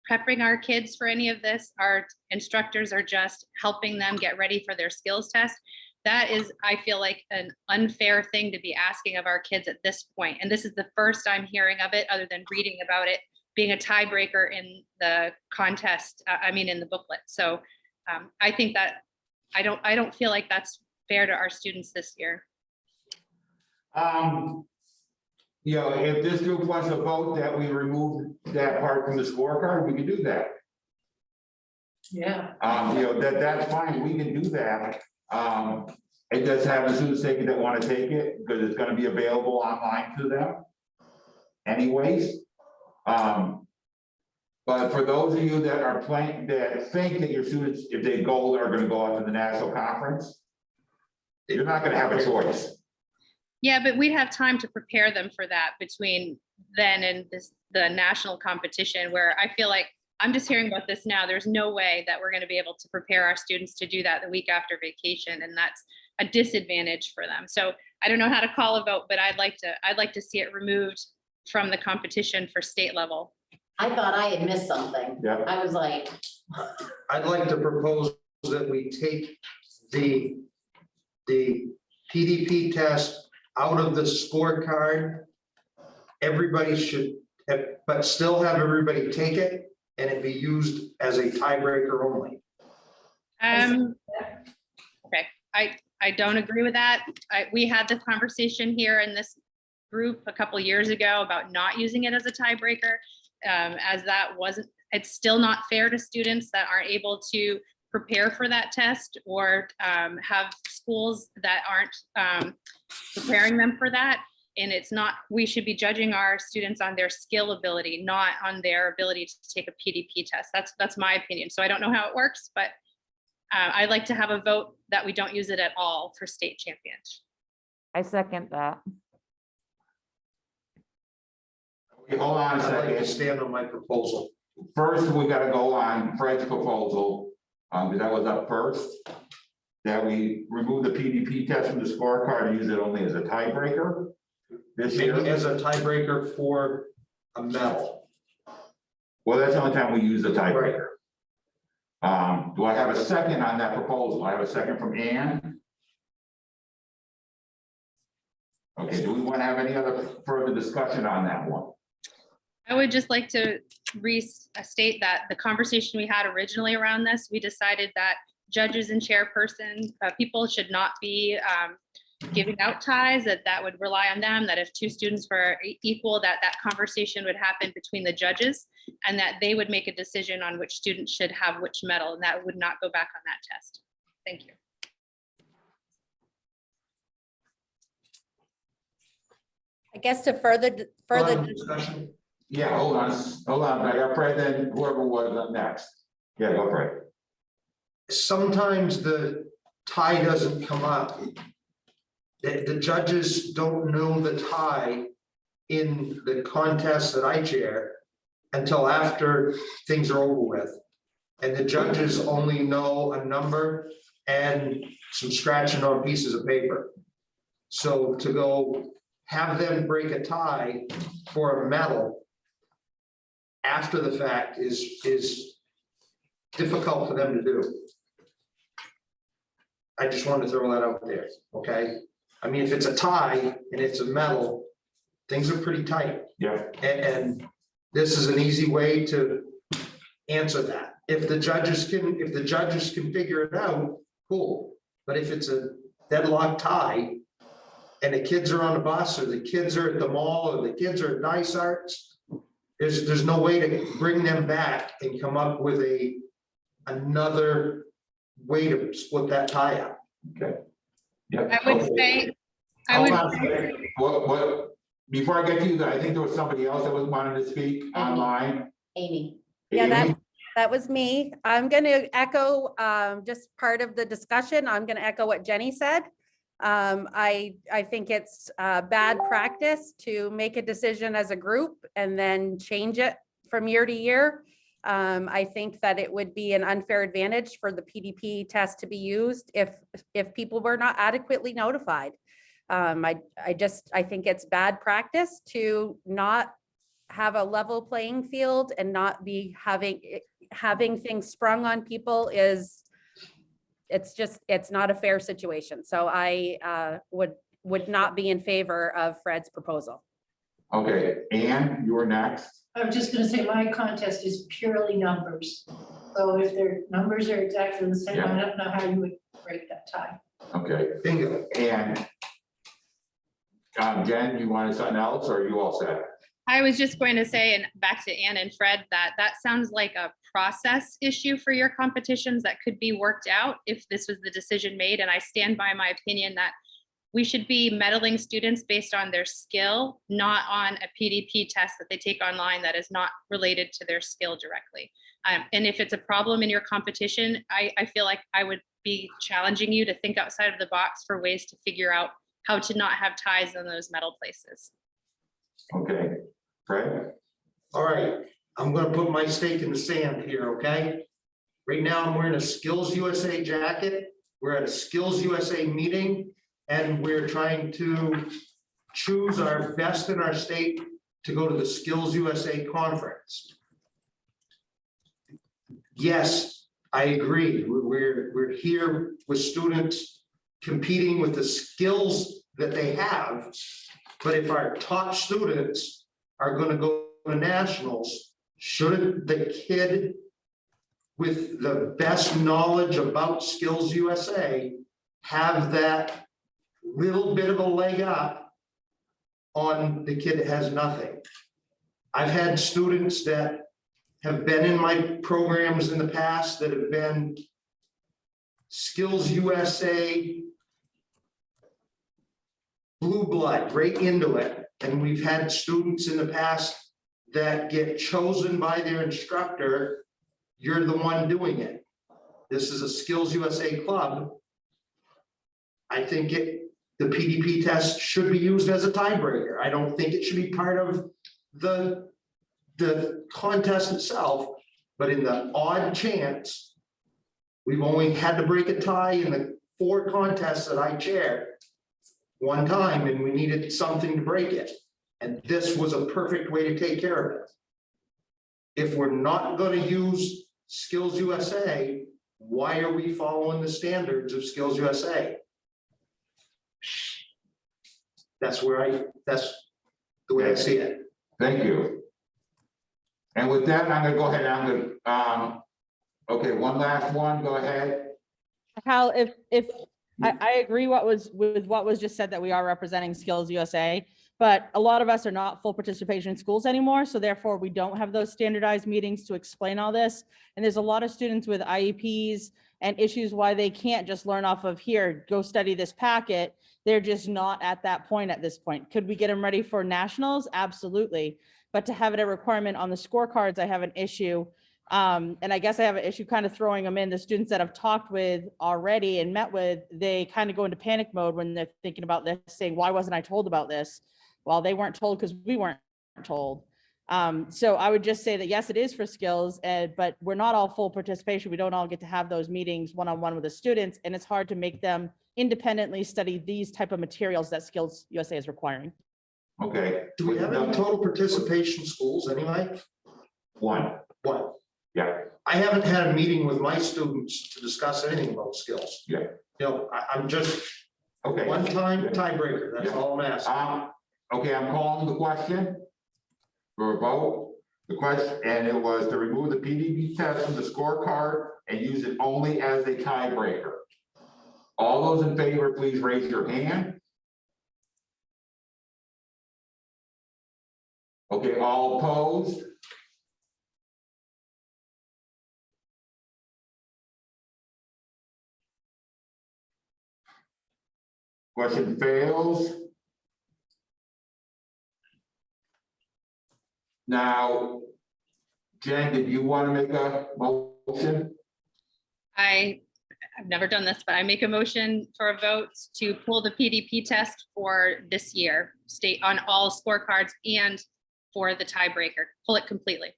prepping our kids for any of this. Our instructors are just helping them get ready for their skills test. That is, I feel like, an unfair thing to be asking of our kids at this point. And this is the first I'm hearing of it, other than reading about it being a tiebreaker in the contest, in the booklet. So I think that I don't feel like that's fair to our students this year.
If this group wants to vote that we remove that part from the scorecard, we can do that.
Yeah.
That's fine, we can do that. It does have the students take it that want to take it, because it's gonna be available online to them anyways. But for those of you that are planning, that think that your students, if they go, are gonna go out to the national conference, you're not gonna have a choice.
Yeah, but we'd have time to prepare them for that between then and the national competition, where I feel like I'm just hearing about this now. There's no way that we're going to be able to prepare our students to do that the week after vacation, and that's a disadvantage for them. So I don't know how to call a vote, but I'd like to see it removed from the competition for state level.
I thought I had missed something.
Yeah.
I was like,
I'd like to propose that we take the PDP test out of the scorecard. Everybody should, but still have everybody take it and it be used as a tiebreaker only.
Okay, I don't agree with that. We had the conversation here in this group a couple of years ago about not using it as a tiebreaker, as that wasn't, it's still not fair to students that aren't able to prepare for that test, or have schools that aren't preparing them for that. And it's not, we should be judging our students on their skill ability, not on their ability to take a PDP test. That's my opinion. So I don't know how it works, but I'd like to have a vote that we don't use it at all for state champions.
I second that.
Okay, hold on a
I'd like to
second.
stand on my proposal.
First, we gotta go on Fred's proposal, because that was up first. That we remove the PDP test from the scorecard and use it only as a tiebreaker this year.
Maybe as a tiebreaker for a medal.
Well, that's the only time we use the tiebreaker. Do I have a second on that proposal? I have a second from Ann. Okay, do we want to have any other further discussion on that one?
I would just like to restate that the conversation we had originally around this, we decided that judges and chairperson, people should not be giving out ties, that would rely on them, that if two students were equal, that conversation would happen between the judges, and that they would make a decision on which student should have which medal, and that would not go back on that test. Thank you.
I guess to further.
Discussion.
Yeah, hold on, I got Fred, then whoever was up next. Yeah, go for it.
Sometimes the tie doesn't come up. The judges don't know the tie in the contest that I chair until after things are over with. And the judges only know a number and some scratching on pieces of paper. So to go have them break a tie for a medal after the fact is difficult for them to do. I just wanted to throw that out there, okay? I mean, if it's a tie and it's a medal, things are pretty tight.
Yeah.
And this is an easy way to answer that. If the judges can figure it out, cool. But if it's a deadlock tie and the kids are on the bus or the kids are at the mall or the kids are at Nice Arts, there's no way to bring them back and come up with another way to split that tie up.
Okay. Yeah.
I would say, I
Hold
would,
on a second. What, before I get to you, I think there was somebody else that was wanting to speak online.
Amy.
Yeah,
Amy?
that was me. I'm going to echo just part of the discussion. I'm going to echo what Jenny said. I think it's bad practice to make a decision as a group and then change it from year to year. I think that it would be an unfair advantage for the PDP test to be used if people were not adequately notified. I think it's bad practice to not have a level playing field and not be having things sprung on people it's not a fair situation. So I would not be in favor of Fred's proposal.
Okay, Ann, you were next.
I'm just gonna say my contest is purely numbers. So if their numbers are exactly the same, I don't know how you would break that tie.
Okay,
Bingo.
and Jen, you wanted something else or are you all set?
I was just going to say, and back to Ann and Fred, that sounds like a process issue for your competitions that could be worked out if this was the decision made. And I stand by my opinion that we should be medaling students based on their skill, not on a PDP test that they take online that is not related to their skill directly. And if it's a problem in your competition, I feel like I would be challenging you to think outside of the box for ways to figure out how to not have ties in those medal places.
Okay, Fred?
All right, I'm gonna put my stake in the sand here, okay? Right now, I'm wearing a Skills USA jacket. We're at a Skills USA meeting, and we're trying to choose our best in our state to go to the Skills USA conference. Yes, I agree. We're here with students competing with the skills that they have. But if our top students are gonna go to nationals, shouldn't the kid with the best knowledge about Skills USA have that little bit of a leg up on the kid that has nothing? I've had students that have been in my programs in the past that have been Skills USA blue blood right into it. And we've had students in the past that get chosen by their instructor. You're the one doing it. This is a Skills USA club. I think the PDP test should be used as a tiebreaker. I don't think it should be part of the contest itself, but in the odd chance, we've only had to break a tie in the 4 contests that I chaired one time, and we needed something to break it. And this was a perfect way to take care of it. If we're not going to use Skills USA, why are we following the standards of Skills USA? That's the way I see it.
Thank you. And with that, I'm gonna go ahead, okay, one last one, go ahead.
Hal, if I agree with what was just said, that we are representing Skills USA, but a lot of us are not full participation in schools anymore. So therefore we don't have those standardized meetings to explain all this. And there's a lot of students with IEPs and issues why they can't just learn off of here, go study this packet. They're just not at that point at this point. Could we get them ready for nationals? Absolutely. But to have it a requirement on the scorecards, I have an issue And I guess I have an issue kind of throwing them in. The students that I've talked with already and met with, they kind of go into panic mode when they're thinking about this, saying, why wasn't I told about this? Well, they weren't told because we weren't told. So I would just say that, yes, it is for skills, but we're not all full participation. We don't all get to have those meetings one-on-one with the students, and it's hard to make them independently study these type of materials that Skills USA is requiring.
Okay.
Do we have any total participation schools anyway?
One, yeah,
I haven't had a meeting with my students to discuss anything about skills.
yeah,
You know, I'm just
okay.
one time tiebreaker, that's all I'm asking.
Okay, I'm calling the question for a vote. The question, and it was to remove the PDB test from the scorecard and use it only as a tiebreaker. All those in favor, please raise your hand. Okay, all opposed? Question fails. Now, Jen, did you want to make a motion?
I've never done this, but I make a motion for a vote to pull the PDP test for this year, state on all scorecards and for the tiebreaker, pull it completely.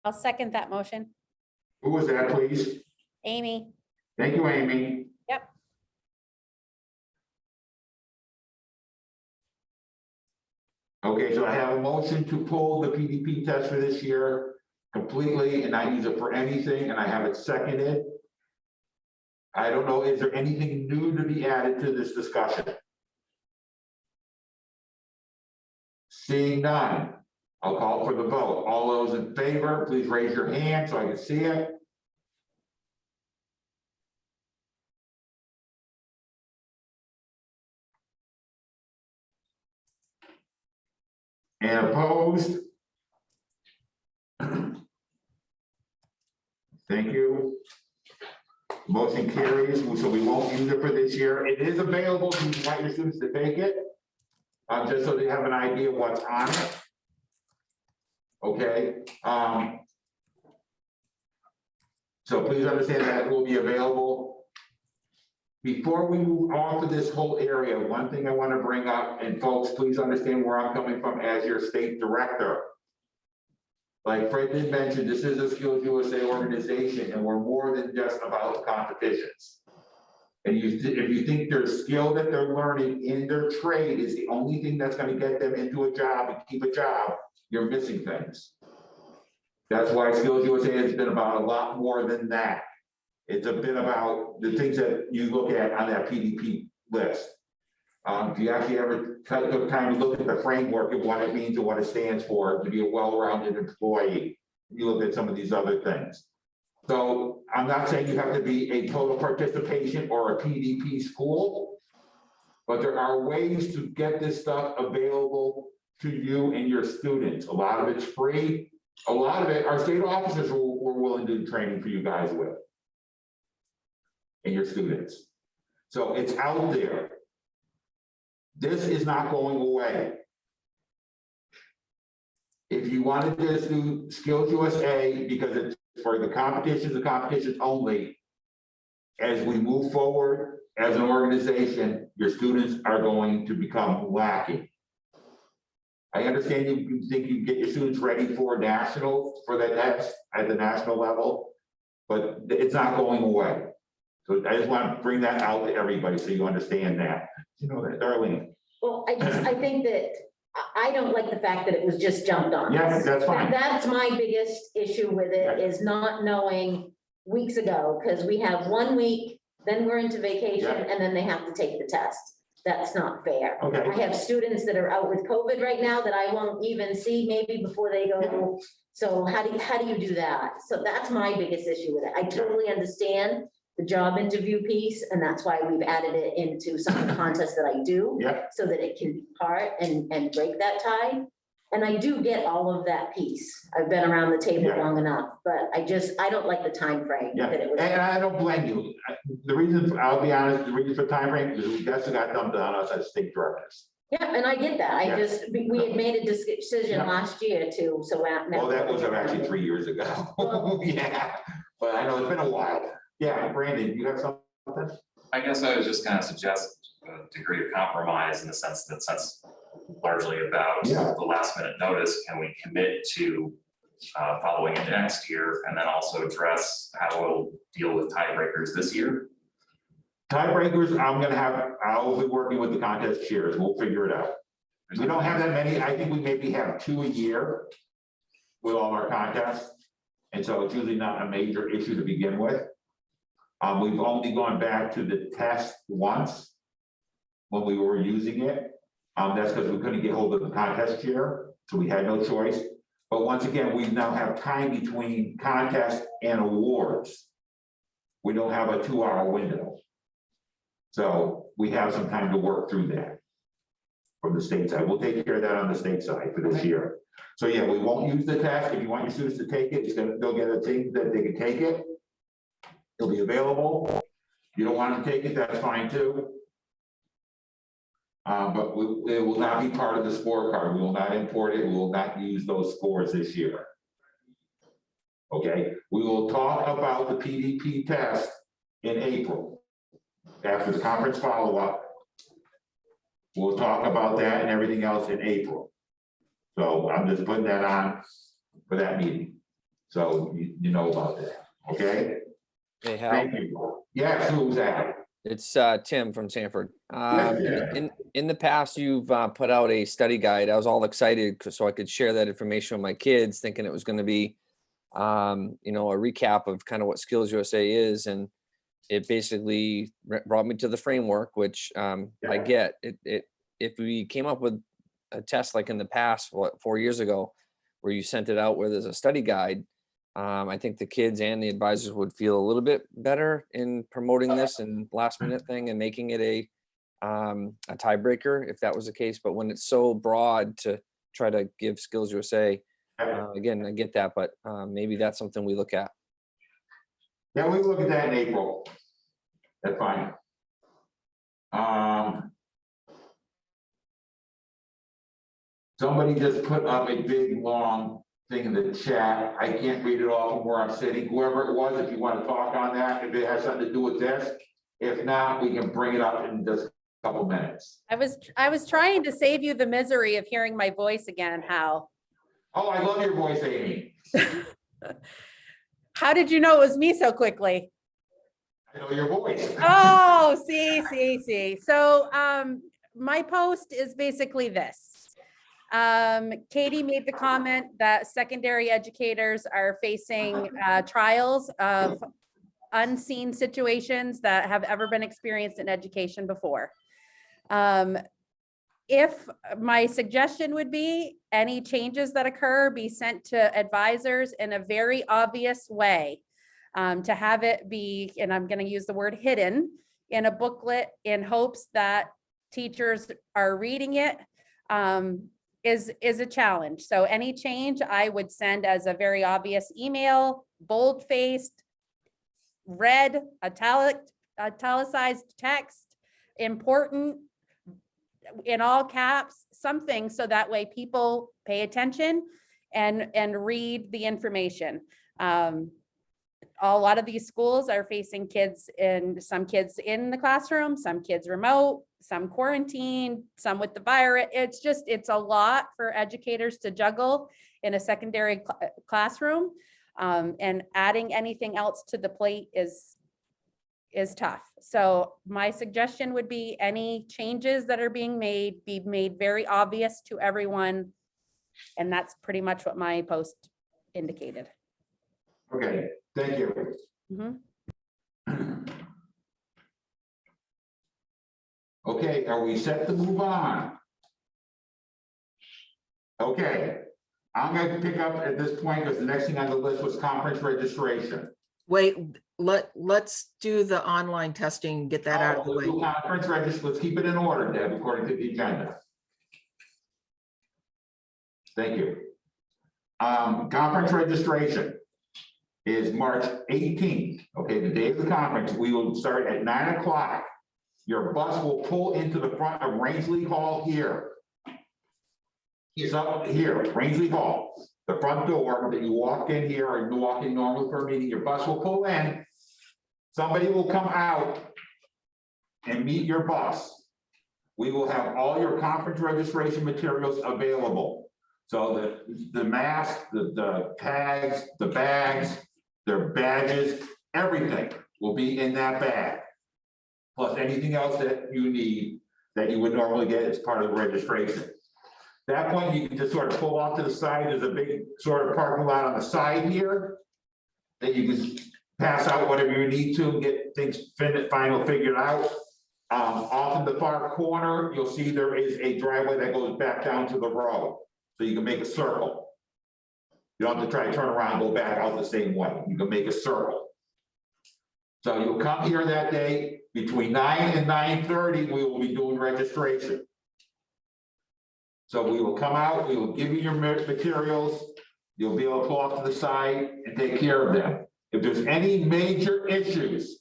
I'll second that motion.
Who was that, please?
Amy?
Thank you, Amy.
Yep.
Okay, so I have a motion to pull the PDP test for this year completely and not use it for anything, and I have it seconded. I don't know, is there anything new to be added to this discussion? Seeing none, I'll call for the vote. All those in favor, please raise your hand so I can see it. And opposed? Thank you. Motion carries, so we won't use it for this year. It is available to invite your students to take it, just so they have an idea of what's on it. Okay. So please understand that it will be available. Before we move off of this whole area, one thing I want to bring up, and folks, please understand where I'm coming from as your state director. Like Fred did mention, this is a Skills USA organization, and we're more than just about competitions. And if you think their skill that they're learning in their trade is the only thing that's going to get them into a job and keep a job, you're missing things. That's why Skills USA has been about a lot more than that. It's a bit about the things that you look at on that PDP list. If you actually ever took time to look at the framework of what it means and what it stands for to be a well-rounded employee, you look at some of these other things. So I'm not saying you have to be a total participation or a PDP school, but there are ways to get this stuff available to you and your students. A lot of it's free. A lot of it, our state officers were willing to do training for you guys with. And your students. So it's out there. This is not going away. If you wanted to do Skills USA, because it's for the competitions only, as we move forward as an organization, your students are going to become lacking. I understand you think you get your students ready for national, for the test at the national level, but it's not going away. So I just want to bring that out to everybody so you understand that. You know that, Darlene.
Well, I think that, I don't like the fact that it was just jumped on.
Yes, that's fine.
That's my biggest issue with it, is not knowing weeks ago, because we have 1 week, then we're into vacation,
Yeah.
and then they have to take the test. That's not fair.
Okay.
I have students that are out with COVID right now that I won't even see maybe before they go. So how do you do that? So that's my biggest issue with it. I totally understand the job interview piece, and that's why we've added it into some of the contests that I do.
Yeah.
So that it can be part and break that tie. And I do get all of that piece. I've been around the table
Yeah.
long enough, but I don't like the time frame
Yeah,
that it was.
and I don't blame you. The reason, I'll be honest, the reason for time frame is that's what got dumped on us as state directors.
Yeah, and I get that. I
Yeah.
just, we had made a decision
Yeah.
last year too, so now.
Well, that was actually 3 years ago. Yeah, but I know it's been a while. Yeah, Brandon, you have something?
I guess I was just gonna suggest a degree of compromise in the sense that since largely about
Yeah.
the last minute notice, can we commit to following it next year and then also address how we'll deal with tiebreakers this year?
Tiebreakers, I'll be working with the contest chairs. We'll figure it out. We don't have that many. I think we maybe have 2 a year with all our contests. And so it's usually not a major issue to begin with. We've only gone back to the test once when we were using it. That's because we couldn't get hold of the contest chair, so we had no choice. But once again, we now have time between contest and awards. We don't have a 2-hour window. So we have some time to work through that from the state side. We'll take care of that on the state side for this year. So yeah, we won't use the test. If you want your students to take it, they'll get a thing that they can take it. It'll be available. You don't want them to take it, that's fine too. But it will not be part of the scorecard. We will not import it. We will not use those scores this year. Okay, we will talk about the PDP test in April. After the conference follow-up. We'll talk about that and everything else in April. So I'm just putting that on for that meeting. So you know about that, okay?
Hey, Hal,
Thank you. Yes, who's that?
it's Tim from Sanford.
Yeah.
In the past, you've put out a study guide. I was all excited so I could share that information with my kids, thinking it was going to be, a recap of kind of what Skills USA is, and it basically brought me to the framework, which I get. If we came up with a test like in the past, 4 years ago, where you sent it out where there's a study guide, I think the kids and the advisors would feel a little bit better in promoting this and last minute thing and making it a tiebreaker if that was the case. But when it's so broad to try to give Skills USA, again, I get that, but maybe that's something we look at.
Yeah, we look at that in April. That's fine. Somebody just put up a big, long thing in the chat. I can't read it all from where I'm sitting. Whoever it was, if you want to talk on that, if it has something to do with this. If not, we can bring it up in just a couple minutes.
I was trying to save you the misery of hearing my voice again, Hal.
Oh, I love your voice, Amy.
How did you know it was me so quickly?
I know your voice.
Oh, see. So my post is basically this. Katie made the comment that secondary educators are facing trials of unseen situations that have ever been experienced in education before. If my suggestion would be any changes that occur be sent to advisors in a very obvious way, to have it be, and I'm going to use the word hidden, in a booklet in hopes that teachers are reading it, is a challenge. So any change I would send as a very obvious email, bold-faced, red, italicized text, important, in all caps, something so that way people pay attention and read the information. A lot of these schools are facing some kids in the classroom, some kids remote, some quarantined, some with the virus. It's a lot for educators to juggle in a secondary classroom. And adding anything else to the plate is tough. So my suggestion would be any changes that are being made, be made very obvious to everyone. And that's pretty much what my post indicated.
Okay, thank you.
Mhm.
Okay, are we set to move on? Okay, I'm going to pick up at this point because the next thing on the list was conference registration.
Wait, let's do the online testing, get that out of the way.
Conference registration, let's keep it in order, Deb, according to the agenda. Thank you. Conference registration is March 18th. Okay, the day of the conference, we will start at 9 o'clock your bus will pull into the front of Rangeley Hall here. It's up here, Rangeley Hall, the front door that you walk in here or you walk in normally for a meeting, your bus will pull in. Somebody will come out and meet your bus. We will have all your conference registration materials available. So the mask, the tags, the bags, their badges, everything will be in that bag. Plus anything else that you need that you would normally get as part of the registration. At that point, you can just sort of pull off to the side. There's a big sort of parking lot on the side here that you can pass out whatever you need to and get things final figured out. Off in the far corner, you'll see there is a driveway that goes back down to the road. So you can make a circle. You don't have to try to turn around and go back out the same way. You can make a circle. So you'll come here that day between 9 and 9:30, we will be doing registration. So we will come out, we will give you your materials. You'll be able to pull off to the side and take care of them. If there's any major issues,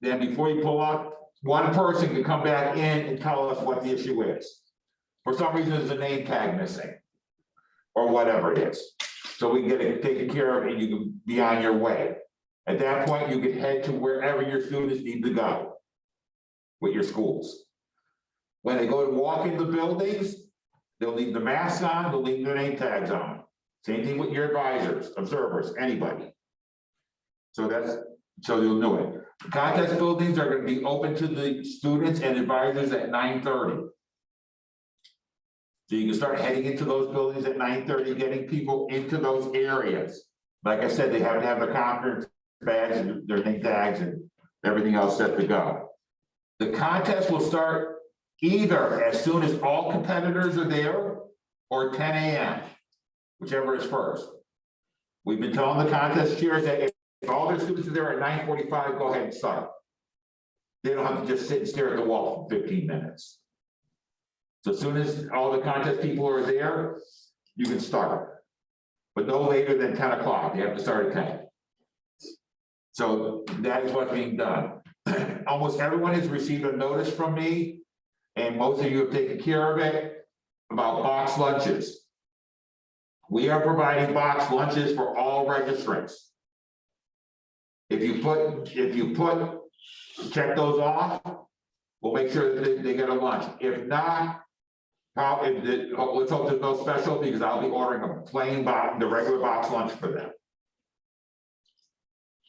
then before you pull out, one person can come back in and tell us what the issue is. For some reason, there's a name tag missing, or whatever it is. So we can get it taken care of and you can be on your way. At that point, you can head to wherever your students need to go with your schools. When they go to walk in the buildings, they'll leave the masks on, they'll leave their name tags on. Same thing with your advisors, observers, anybody. So you'll know it. The contest buildings are gonna be open to the students and advisors at 9:30. So you can start heading into those buildings at 9:30, getting people into those areas. Like I said, they have to have their conference badge and their name tags and everything else set to go. The contest will start either as soon as all competitors are there or 10 a.m., whichever is first. We've been telling the contest chairs that if all their students are there at 9:45, go ahead and start. They don't have to just sit and stare at the wall for 15 minutes. So as soon as all the contest people are there, you can start. But no later than 10 o'clock, you have to start at 10. So that is what's being done. Almost everyone has received a notice from me, and most of you have taken care of it, about box lunches. We are providing box lunches for all registrants. If you check those off, we'll make sure that they get a lunch. If not, let's hope there's no special, because I'll be ordering a plain box, the regular box lunch for them.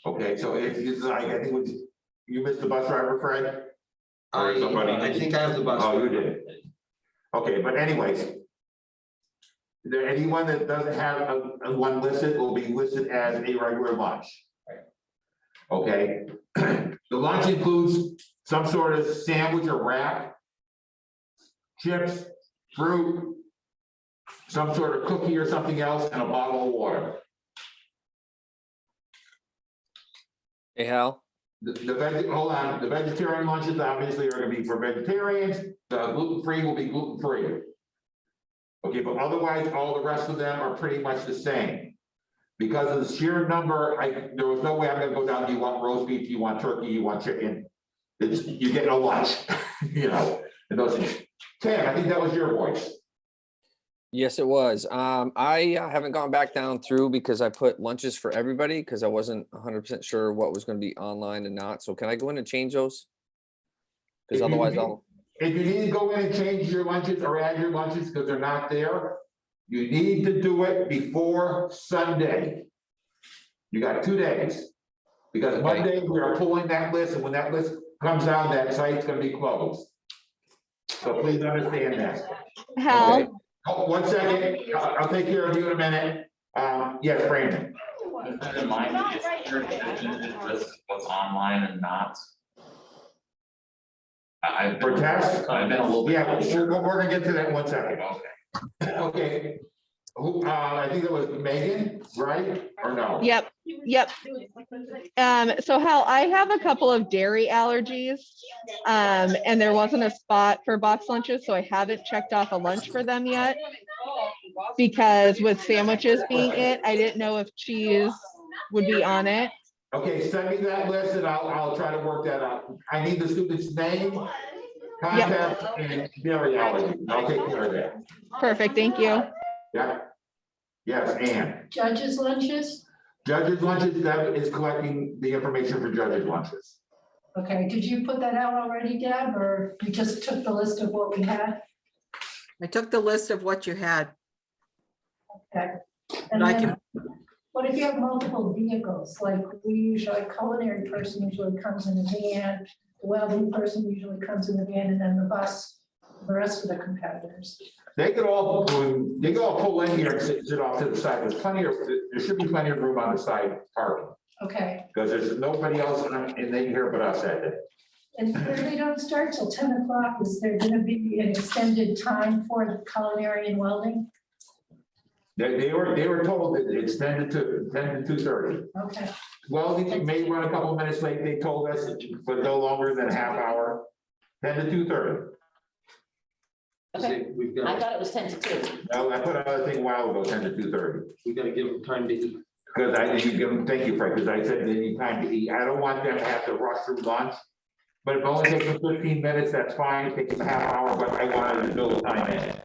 Okay, so if it's like, I think you missed the bus driver, Fred? Or somebody?
I think I have the bus.
Oh, you did. Okay, but anyways. There, anyone that doesn't have a one listed will be listed as a regular lunch. Okay, the lunch includes some sort of sandwich or wrap, chips, fruit, some sort of cookie or something else, and a bottle of water.
Hey, Hal?
Hold on, the vegetarian lunches obviously are gonna be for vegetarians, the gluten-free will be gluten-free. Okay, but otherwise, all the rest of them are pretty much the same. Because of the sheer number, there was no way I'm gonna go down, do you want roast beef, do you want turkey, you want chicken? You get no lunch, you know, and those things. Tim, I think that was your voice.
Yes, it was. I haven't gone back down through because I put lunches for everybody because I wasn't 100% sure what was going to be online and not. So can I go in and change those? Because otherwise
If you need to go in and change your lunches or add your lunches because they're not there, you need to do it before Sunday. You got 2 days. Because Monday, we are pulling that list, and when that list comes out, that site's gonna be closed. So please understand that.
Hal?
Okay. Oh, 1 second, I'll take care of you in a minute. Yes, Brandon.
In mind, is your intention to list what's online and not?
For tests?
I've been a little bit.
Yeah,
unsure.
we're gonna get to that in 1 second.
Okay.
Okay. Who, I think it was Megan, right? Or no?
Yep. So Hal, I have a couple of dairy allergies. And there wasn't a spot for box lunches, so I haven't checked off a lunch for them yet. Because with sandwiches being it, I didn't know if cheese would be on it.
Okay, send me that list and I'll try to work that out. I need the student's name, contact, and dairy allergy. I'll take care of that.
Perfect, thank you.
Yeah. Yes, and
Judges lunches?
judges lunches, Deb is collecting the information for judges lunches.
Okay, did you put that out already, Deb, or you just took the list of what we had?
I took the list of what you had.
Okay.
And
And
I
then,
can,
what if you have multiple vehicles, like we usually, culinary person usually comes in a van, the welding person usually comes in the van, and then the bus, the rest of the competitors.
They could all pull in here and sit off to the side. There should be plenty of room on the side parking,
Okay,
because there's nobody else in here but us that day.
and they don't start till 10 o'clock. Is there gonna be an extended time for the culinary and welding?
They were told that it's 10 to 2:30.
Okay,
Well, they may run a couple of minutes late, they told us, but no longer than a half hour, 10 to 2:30.
Okay. I thought it was 10 to 2.
No, I put another thing a while ago, 10 to 2:30.
We gotta give them time to eat.
Because I didn't give them, thank you, Frank, because I said they need time to eat. I don't want them to have to rush through lunch. But if it only takes them 15 minutes, that's fine, it takes them a half hour, but I wanted to build time in.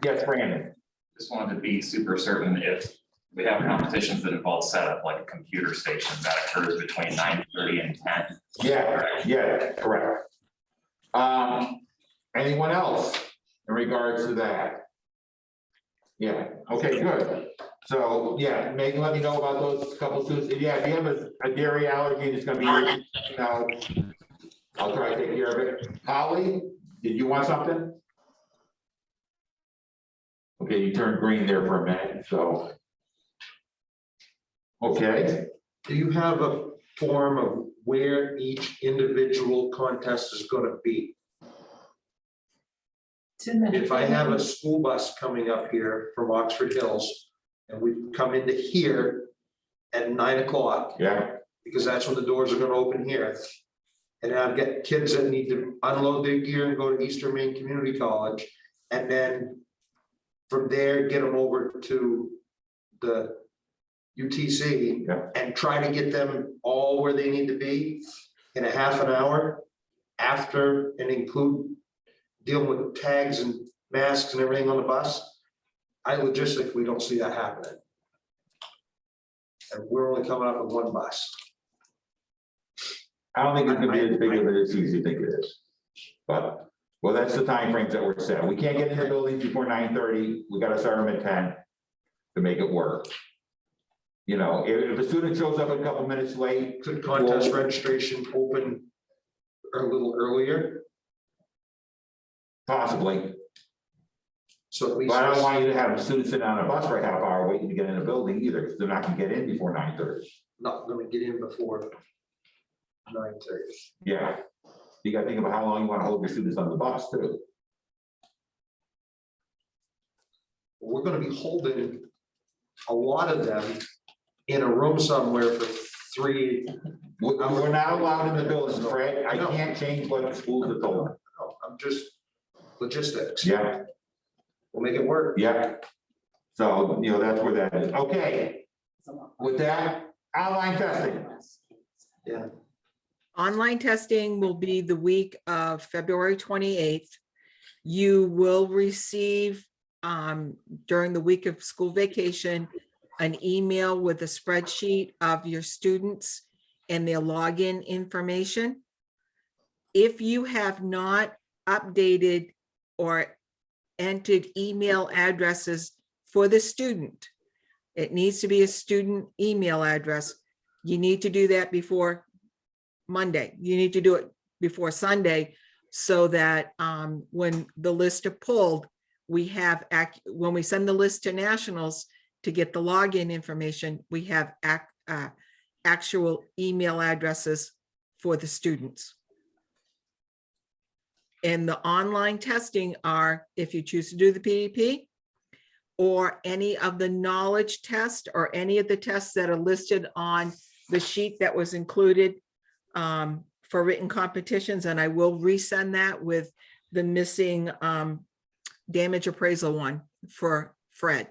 Yes, Brandon.
Just wanted to be super certain if we have competitions that involve setup, like a computer station that occurs between 9:30 and 10.
Yeah, correct. Anyone else in regards to that? Yeah, okay, good. So, yeah, Megan, let me know about those couple students. Yeah, if you have a dairy allergy, it's gonna be, you know, I'll try to take care of it. Holly, did you want something? Okay, you turned green there for a minute, so. Okay,
Do you have a form of where each individual contest is gonna be?
it's in the-
If I have a school bus coming up here from Oxford Hills, and we come into here at 9 o'clock,
yeah,
because that's when the doors are gonna open here. And I've got kids that need to unload their gear and go to Eastern Maine Community College, and then from there, get them over to the UTC
Yeah.
and try to get them all where they need to be in a half an hour after and include dealing with tags and masks and everything on the bus. I logistically don't see that happening. And we're only coming up with one bus.
I don't think it's gonna be as big of it as you think it is. But, well, that's the timeframes that were set. We can't get in the building before 9:30. We gotta start them at 10 to make it work. You know, if a student shows up a couple minutes late,
Could contest registration open a little earlier?
possibly.
So at least.
But I don't want you to have a student sitting on a bus for a half hour waiting to get in the building either, because they're not gonna get in before 9:30.
Not gonna get in before 9:30.
Yeah. You gotta think about how long you wanna hold your students on the bus too.
We're gonna be holding a lot of them in a room somewhere for 3.
We're not allowed in the building, Fred. I
know.
can't change what the schools have told me.
I'm just logistics.
Yeah.
We'll make it work.
Yeah. So, you know, that's where that is. Okay. With that, online testing.
Yeah.
online testing will be the week of February 28th. You will receive during the week of school vacation, an email with a spreadsheet of your students and their login information. If you have not updated or entered email addresses for the student, it needs to be a student email address. You need to do that before Monday. You need to do it before Sunday so that when the list are pulled, we have, when we send the list to nationals to get the login information, we have actual email addresses for the students. And the online testing are, if you choose to do the PDP or any of the knowledge test or any of the tests that are listed on the sheet that was included for written competitions, and I will resend that with the missing damage appraisal one for Fred.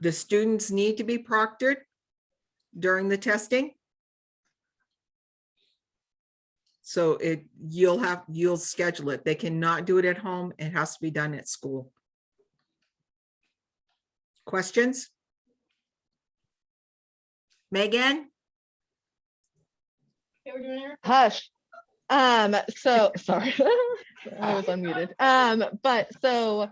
The students need to be proctored. during the testing. So you'll schedule it. They cannot do it at home. It has to be done at school. Questions? Megan?
Hush. So, sorry, I was unmuted. But so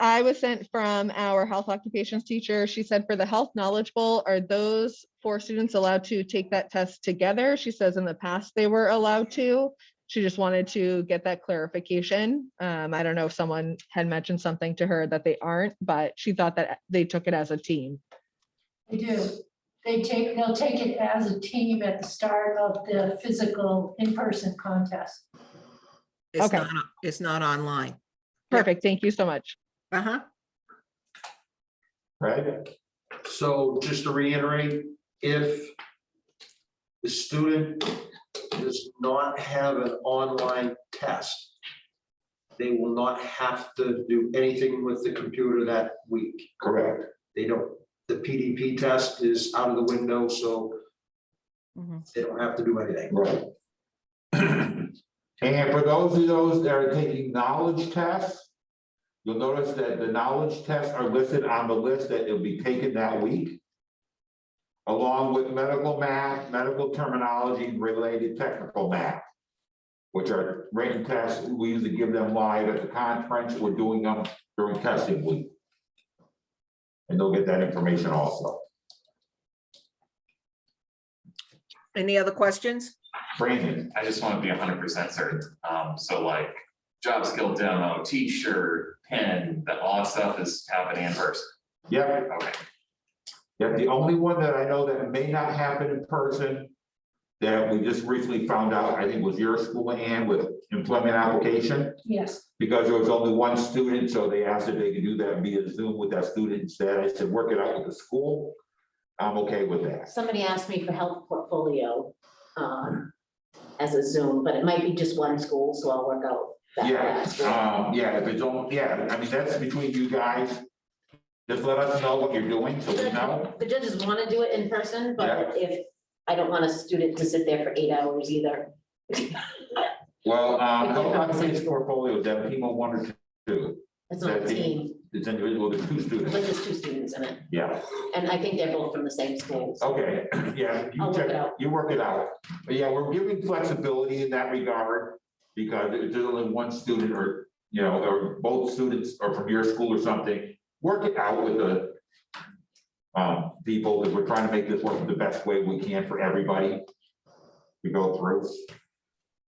I was sent from our health occupations teacher. She said for the health knowledge bowl, are those 4 students allowed to take that test together? She says in the past they were allowed to. She just wanted to get that clarification. I don't know if someone had mentioned something to her that they aren't, but she thought that they took it as a team.
They do. They'll take it as a team at the start of the physical in-person contest.
It's it's not online.
Perfect. Thank you so much.
Uh-huh.
Right?
So just to reiterate, if the student does not have an online test, they will not have to do anything with the computer that week.
Correct.
They don't, the PDP test is out of the window, so they don't have to do anything.
Right. And for those that are taking knowledge tests, you'll notice that the knowledge tests are listed on the list that will be taken that week, along with medical math, medical terminology related technical math, which are written tests. We usually give them live at the conference. We're doing them during testing week. And they'll get that information also.
Any other questions?
Brandon.
I just want to be 100% certain. So like job skill demo, t-shirt, pen, that all that stuff is happening in person.
Yep.
Okay.
Yeah, the only one that I know that may not happen in person that we just recently found out, I think was your school, Ann, with employment application.
Yes.
Because there was only one student, so they asked if they could do that via Zoom with that student instead. I said, work it out with the school. I'm okay with that.
Somebody asked me for health portfolio as a Zoom, but it might be just one school, so I'll work out that.
Yeah, if it's on, yeah, I mean, that's between you guys. Just let us know what you're doing, so we know.
The judges want to do it in person, but if, I don't want a student to sit there for 8 hours either.
Well, health occupations portfolio, is that team of 1 or 2?
It's not a team,
It's individual, there's 2 students.
but there's 2 students in it,
Yeah,
and I think they're both from the same school. so
okay, yeah,
I'll
you
work it
check,
out.
you work it out. But yeah, we're giving flexibility in that regard, because if there's only one student or, you know, or both students are from your school or something, work it out with the people, because we're trying to make this work the best way we can for everybody to go through.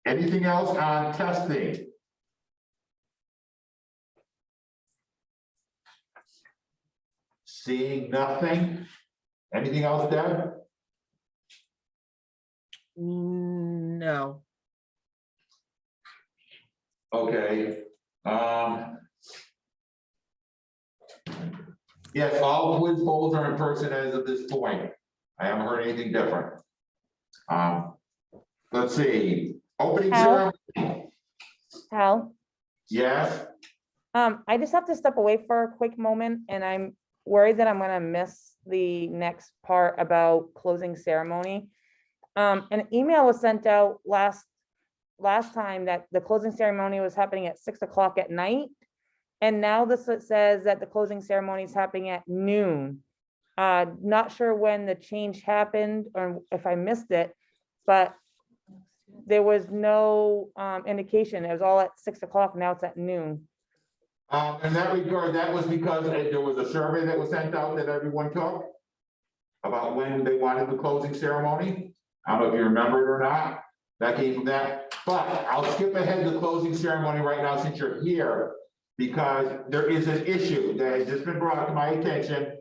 Anything else on testing? Seeing nothing? Anything else, Deb?
No.
Okay, yes, all quiz bowls are in person as of this point. I haven't heard anything different. Let's see, opening
Al?
ceremony,
Hal,
yes,
I just have to step away for a quick moment and I'm worried that I'm gonna miss the next part about closing ceremony. An email was sent out last time that the closing ceremony was happening at 6 o'clock at night. And now this says that the closing ceremony is happening at noon. Not sure when the change happened or if I missed it, but there was no indication. It was all at 6 o'clock. Now it's at noon.
in that regard, that was because there was a survey that was sent out that everyone took about when they wanted the closing ceremony. I don't know if you remember it or not, that came from that, but I'll skip ahead to the closing ceremony right now since you're here, because there is an issue that has just been brought to my attention.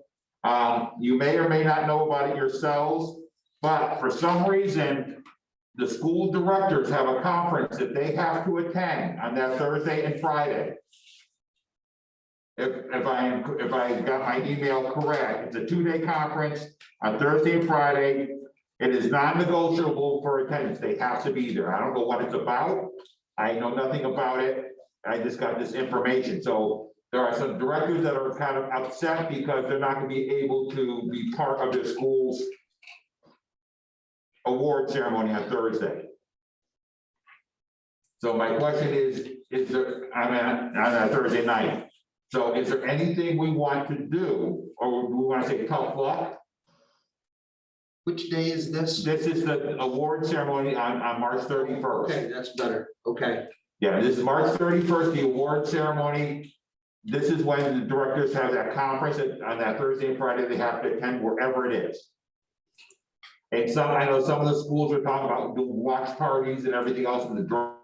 You may or may not know about it yourselves, but for some reason, the school directors have a conference that they have to attend on that Thursday and Friday. If I got my email correct, it's a 2-day conference on Thursday and Friday. It is non-negotiable for attendance. They have to be there. I don't know what it's about. I know nothing about it. I just got this information. So there are some directors that are kind of upset because they're not gonna be able to be part of their school's award ceremony on Thursday. So my question is there, on a Thursday night, so is there anything we want to do, or do we want to say tough luck?
Which day is this?
This is the award ceremony on March 31st.
Okay, that's better. Okay.
Yeah, this is March 31st, the award ceremony. This is when the directors have that conference on that Thursday and Friday, they have to attend wherever it is. And some, I know some of the schools are talking about doing watch parties and everything else, and the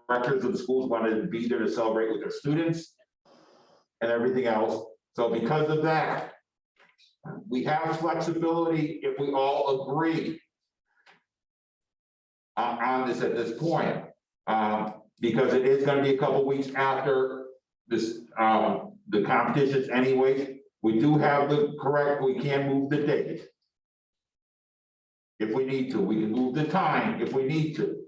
directors of the schools wanted to be there to celebrate with their students and everything else. So because of that, we have flexibility if we all agree on this at this point. Because it is gonna be a couple weeks after this, the competitions anyways. We do have the correct, we can move the date. If we need to, we can move the time if we need to.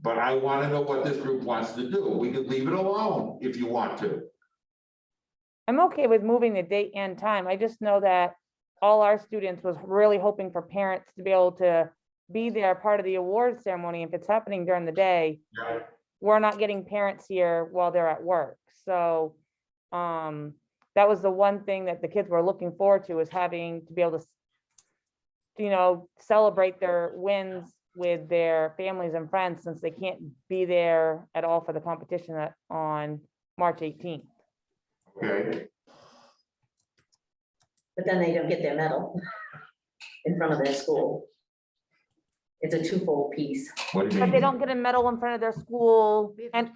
But I wanna know what this group wants to do. We could leave it alone if you want to.
I'm okay with moving the date and time. I just know that all our students was really hoping for parents to be able to be there, part of the award ceremony. If it's happening during the day, we're not getting parents here while they're at work. So that was the one thing that the kids were looking forward to, is having to be able to, you know, celebrate their wins with their families and friends, since they can't be there at all for the competition on March 18th.
Okay.
But then they don't get their medal in front of their school. It's a twofold piece.
What do you
But
mean?
they don't get a medal in front of their school, and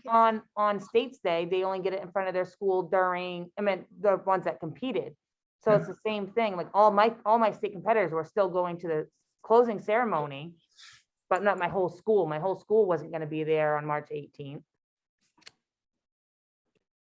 on States Day, they only get it in front of their school during, I mean, the ones that competed. So it's the same thing, like all my state competitors were still going to the closing ceremony, but not my whole school. My whole school wasn't gonna be there on March 18th.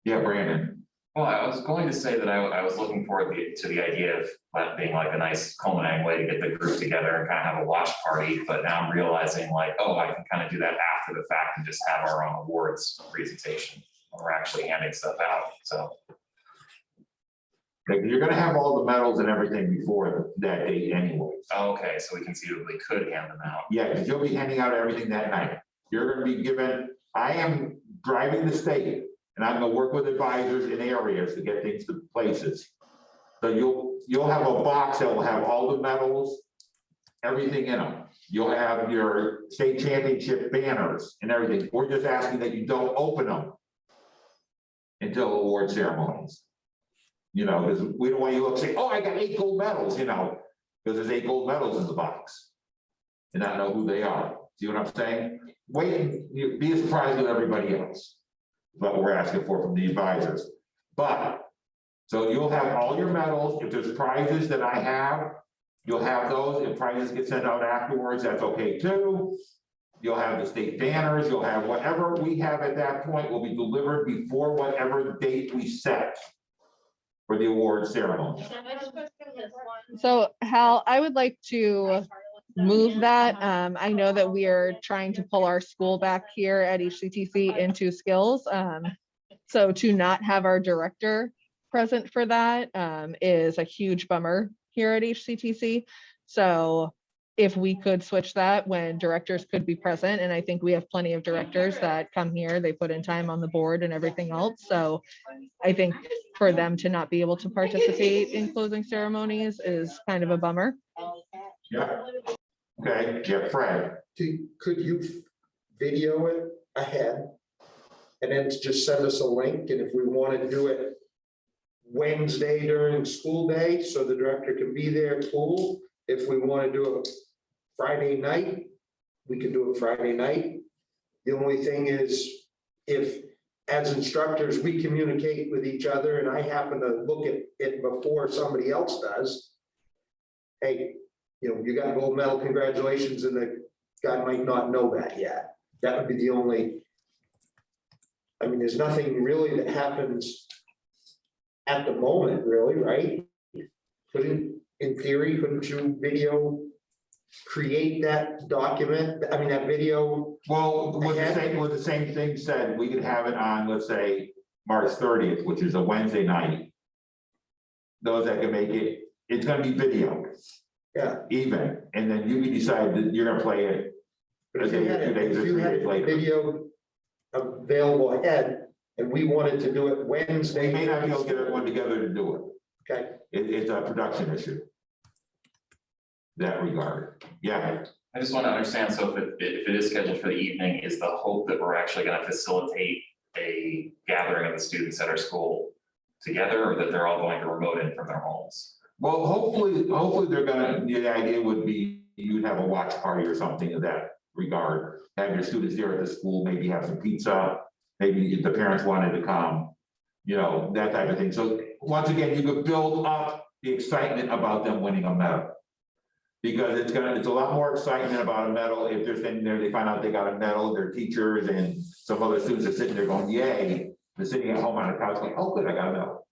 Yeah, Brandon.
Well, I was going to say that I was looking forward to the idea of that being like a nice culminating way to get the group together and kind of have a watch party, but now I'm realizing like, oh, I can kind of do that after the fact and just have our own awards presentation. We're actually handing stuff out, so.
Like, you're gonna have all the medals and everything before that date anyways.
Okay, so we conceivably could hand them out.
Yeah, because you'll be handing out everything that night. You're gonna be given, I am driving the state, and I'm gonna work with advisors in areas to get things to places. So you'll have a box that will have all the medals, everything in them. You'll have your state championship banners and everything. We're just asking that you don't open them until award ceremonies. You know, because we don't want you to say, oh, I got 8 gold medals, you know, because there's 8 gold medals in the box. And not know who they are. See what I'm saying? Wait, you be surprised with everybody else. What we're asking for from the advisors. But, so you'll have all your medals. If there's prizes that I have, you'll have those. If prizes get sent out afterwards, that's okay too. You'll have the state banners, you'll have whatever we have at that point will be delivered before whatever date we set for the award ceremony.
So Hal, I would like to move that. I know that we are trying to pull our school back here at HCTC into skills. So to not have our director present for that is a huge bummer here at HCTC. So if we could switch that when directors could be present, and I think we have plenty of directors that come here, they put in time on the board and everything else. So I think for them to not be able to participate in closing ceremonies is kind of a bummer.
Yeah. Okay, yeah, Fred.
Could you video it ahead? And then just send us a link, and if we want to do it Wednesday during school day, so the director can be there, cool. If we want to do it Friday night, we can do it Friday night. The only thing is, if as instructors, we communicate with each other and I happen to look at it before somebody else does. Hey, you know, you got a gold medal, congratulations, and the guy might not know that yet. That would be the only. I mean, there's nothing really that happens at the moment, really, right? Couldn't, in theory, couldn't you video create that document? I mean, that video.
Well, with the same thing said, we could have it on, let's say, March 30th, which is a Wednesday night. Those that can make it, it's gonna be video.
Yeah.
even, and then you can decide that you're gonna play it
But
a
if you
day,
had,
2 days, or
if you
3
had
days later.
video available ahead, and we wanted to do it Wednesday.
They may not be able to get everyone together to do it.
Okay,
It's a production issue. That regard, yeah.
I just want to understand, so if it is scheduled for the evening, is the hope that we're actually going to facilitate a gathering of the students at our school together, or that they're all going to remote in from their homes?
Well, hopefully they're gonna, the idea would be you'd have a watch party or something in that regard. Have your students there at the school, maybe have some pizza, maybe if the parents wanted to come, you know, that type of thing. So once again, you could build up the excitement about them winning a medal. Because it's a lot more excitement about a medal if they're sitting there, they find out they got a medal, their teachers and some other students are sitting there going, yay. They're sitting at home on a couch going, oh, good, I got a medal.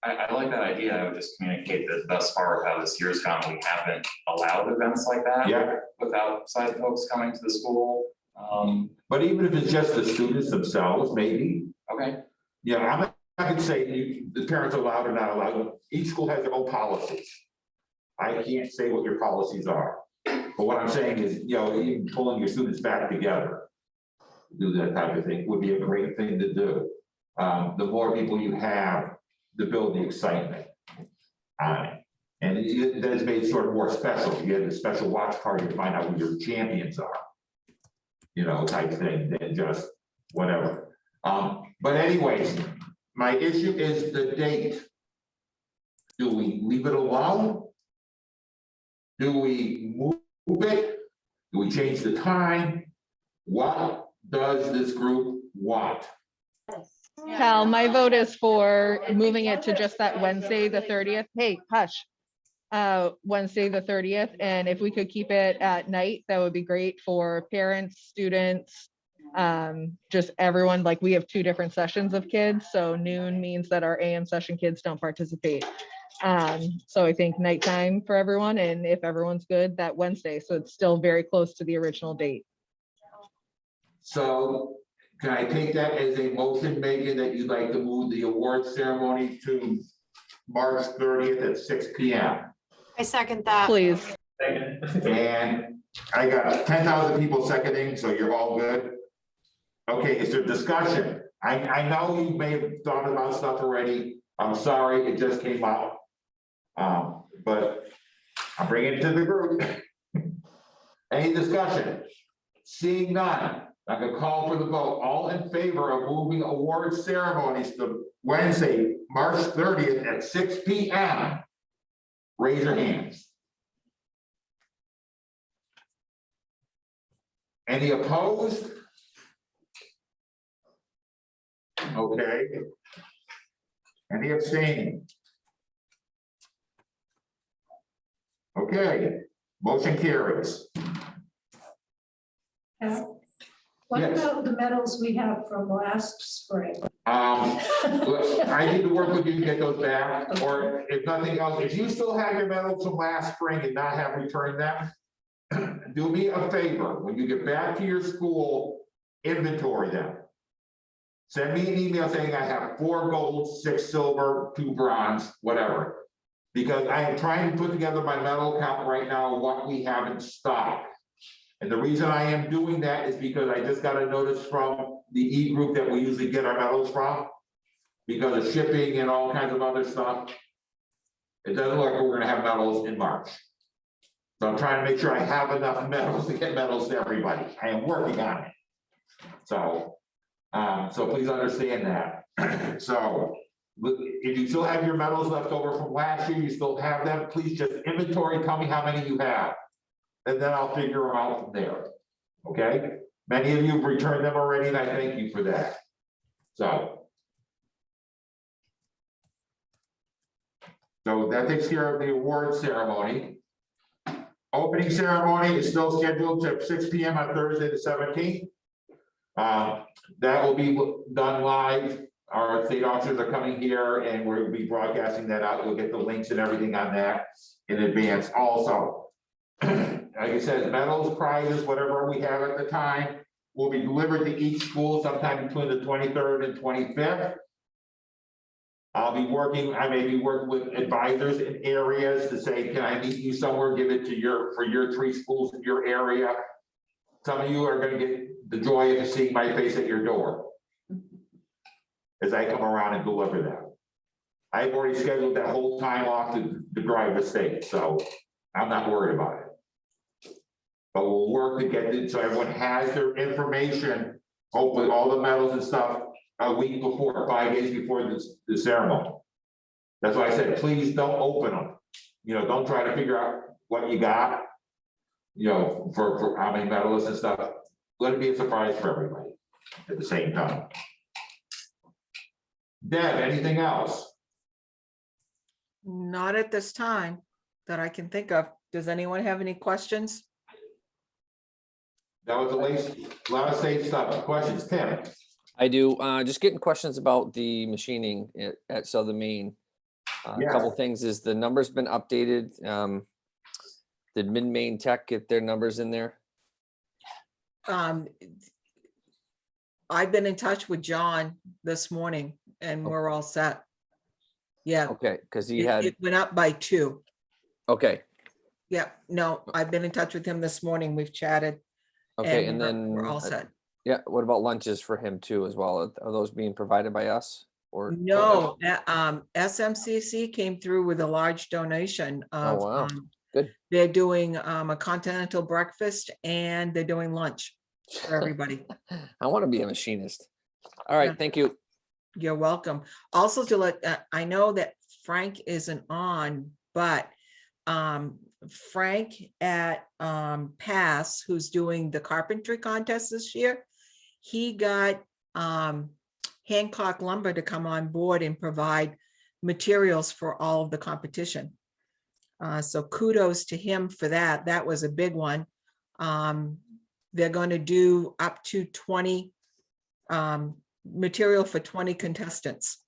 I like that idea. I would just communicate that thus far, how this year's gone, we haven't allowed events like that.
Yeah.
With outside folks coming to the school.
But even if it's just the students themselves, maybe.
Okay.
Yeah, I'm not gonna say the parents are allowed or not allowed. Each school has their own policies. I can't say what your policies are. But what I'm saying is, you know, even pulling your students back together, do that type of thing would be a great thing to do. The more people you have, to build the excitement on it. And that is made sort of more special. You had a special watch party to find out who your champions are. You know, type thing than just whatever. But anyways, my issue is the date. Do we leave it alone? Do we move it? Do we change the time? What does this group want?
Cal, my vote is for moving it to just that Wednesday, the 30th. Hey, hush. Wednesday, the 30th, and if we could keep it at night, that would be great for parents, students, just everyone. Like, we have 2 different sessions of kids, so noon means that our AM session kids don't participate. So I think nighttime for everyone, and if everyone's good, that Wednesday, so it's still very close to the original date.
So can I take that as a motion, Megan, that you'd like to move the award ceremony to March 30th at 6 p.m.?
I second that.
Please.
And I got 10,000 people seconding, so you're all good. Okay, is there discussion? I know you may have thought about stuff already. I'm sorry, it just came up. But I'm bringing it to the group. Any discussion? Seeing none, I'm gonna call for the vote. All in favor of moving award ceremonies to Wednesday, March 30th at 6 p.m. Raise your hands. Any opposed? Okay. Any abstaining? Okay, motion carries.
What
Yes.
about the medals we have from last spring?
I need to work with you to get those back, or if nothing else, if you still have your medals from last spring and not have returned them, do me a favor, when you get back to your school, inventory them. Send me an email saying I have 4 gold, 6 silver, 2 bronze, whatever. Because I am trying to put together my medal count right now, what we have in stock. And the reason I am doing that is because I just got a notice from the e-group that we usually get our medals from. Because of shipping and all kinds of other stuff. It doesn't look like we're gonna have medals in March. So I'm trying to make sure I have enough medals to get medals to everybody. I am working on it. So, so please understand that. So, if you still have your medals left over from last year, you still have them, please just inventory, tell me how many you have. And then I'll figure them out from there. Okay? Many of you have returned them already, and I thank you for that. So that takes care of the award ceremony. Opening ceremony is still scheduled to 6 p.m. on Thursday the 17th. That will be done live. Our state officers are coming here and we'll be broadcasting that out. We'll get the links and everything on that in advance also. Like I said, medals, prizes, whatever we have at the time, will be delivered to each school sometime between the 23rd and 25th. I may be working with advisors in areas to say, can I meet you somewhere, give it to for your 3 schools in your area? Some of you are gonna get the joy of seeing my face at your door as I come around and deliver them. I've already scheduled that whole time off to drive the state, so I'm not worried about it. But we'll work to get it, so everyone has their information, hopefully all the medals and stuff, a week before, 5 days before the ceremony. That's why I said, please don't open them. You know, don't try to figure out what you got, you know, for how many medalists and stuff. Let it be a surprise for everybody at the same time. Deb, anything else?
Not at this time that I can think of. Does anyone have any questions?
That was a lot of safe stuff. Questions, Tim?
I do, just getting questions about the machining at Southern Maine. A
Yeah.
couple things is the number's been updated. Did Mid-Maine Tech get their numbers in there?
I've been in touch with John this morning and we're all set. Yeah,
Okay, because he
it
had,
it went up by 2.
okay,
Yeah, no, I've been in touch with him this morning. We've chatted.
okay, and
we're-
then.
We're all set.
Yeah, what about lunches for him too as well? Are those being provided by us or?
No, SMCC came through with a large donation of.
wow. Good.
They're doing a continental breakfast and they're doing lunch for everybody.
I want to be a machinist. All right,
Yeah.
thank you.
You're welcome. Also to let, I know that Frank isn't on, but Frank at Pass, who's doing the carpentry contest this year, he got Hancock Lumber to come on board and provide materials for all of the competition. So kudos to him for that. That was a big one. They're going to do up to 20 material for 20 contestants.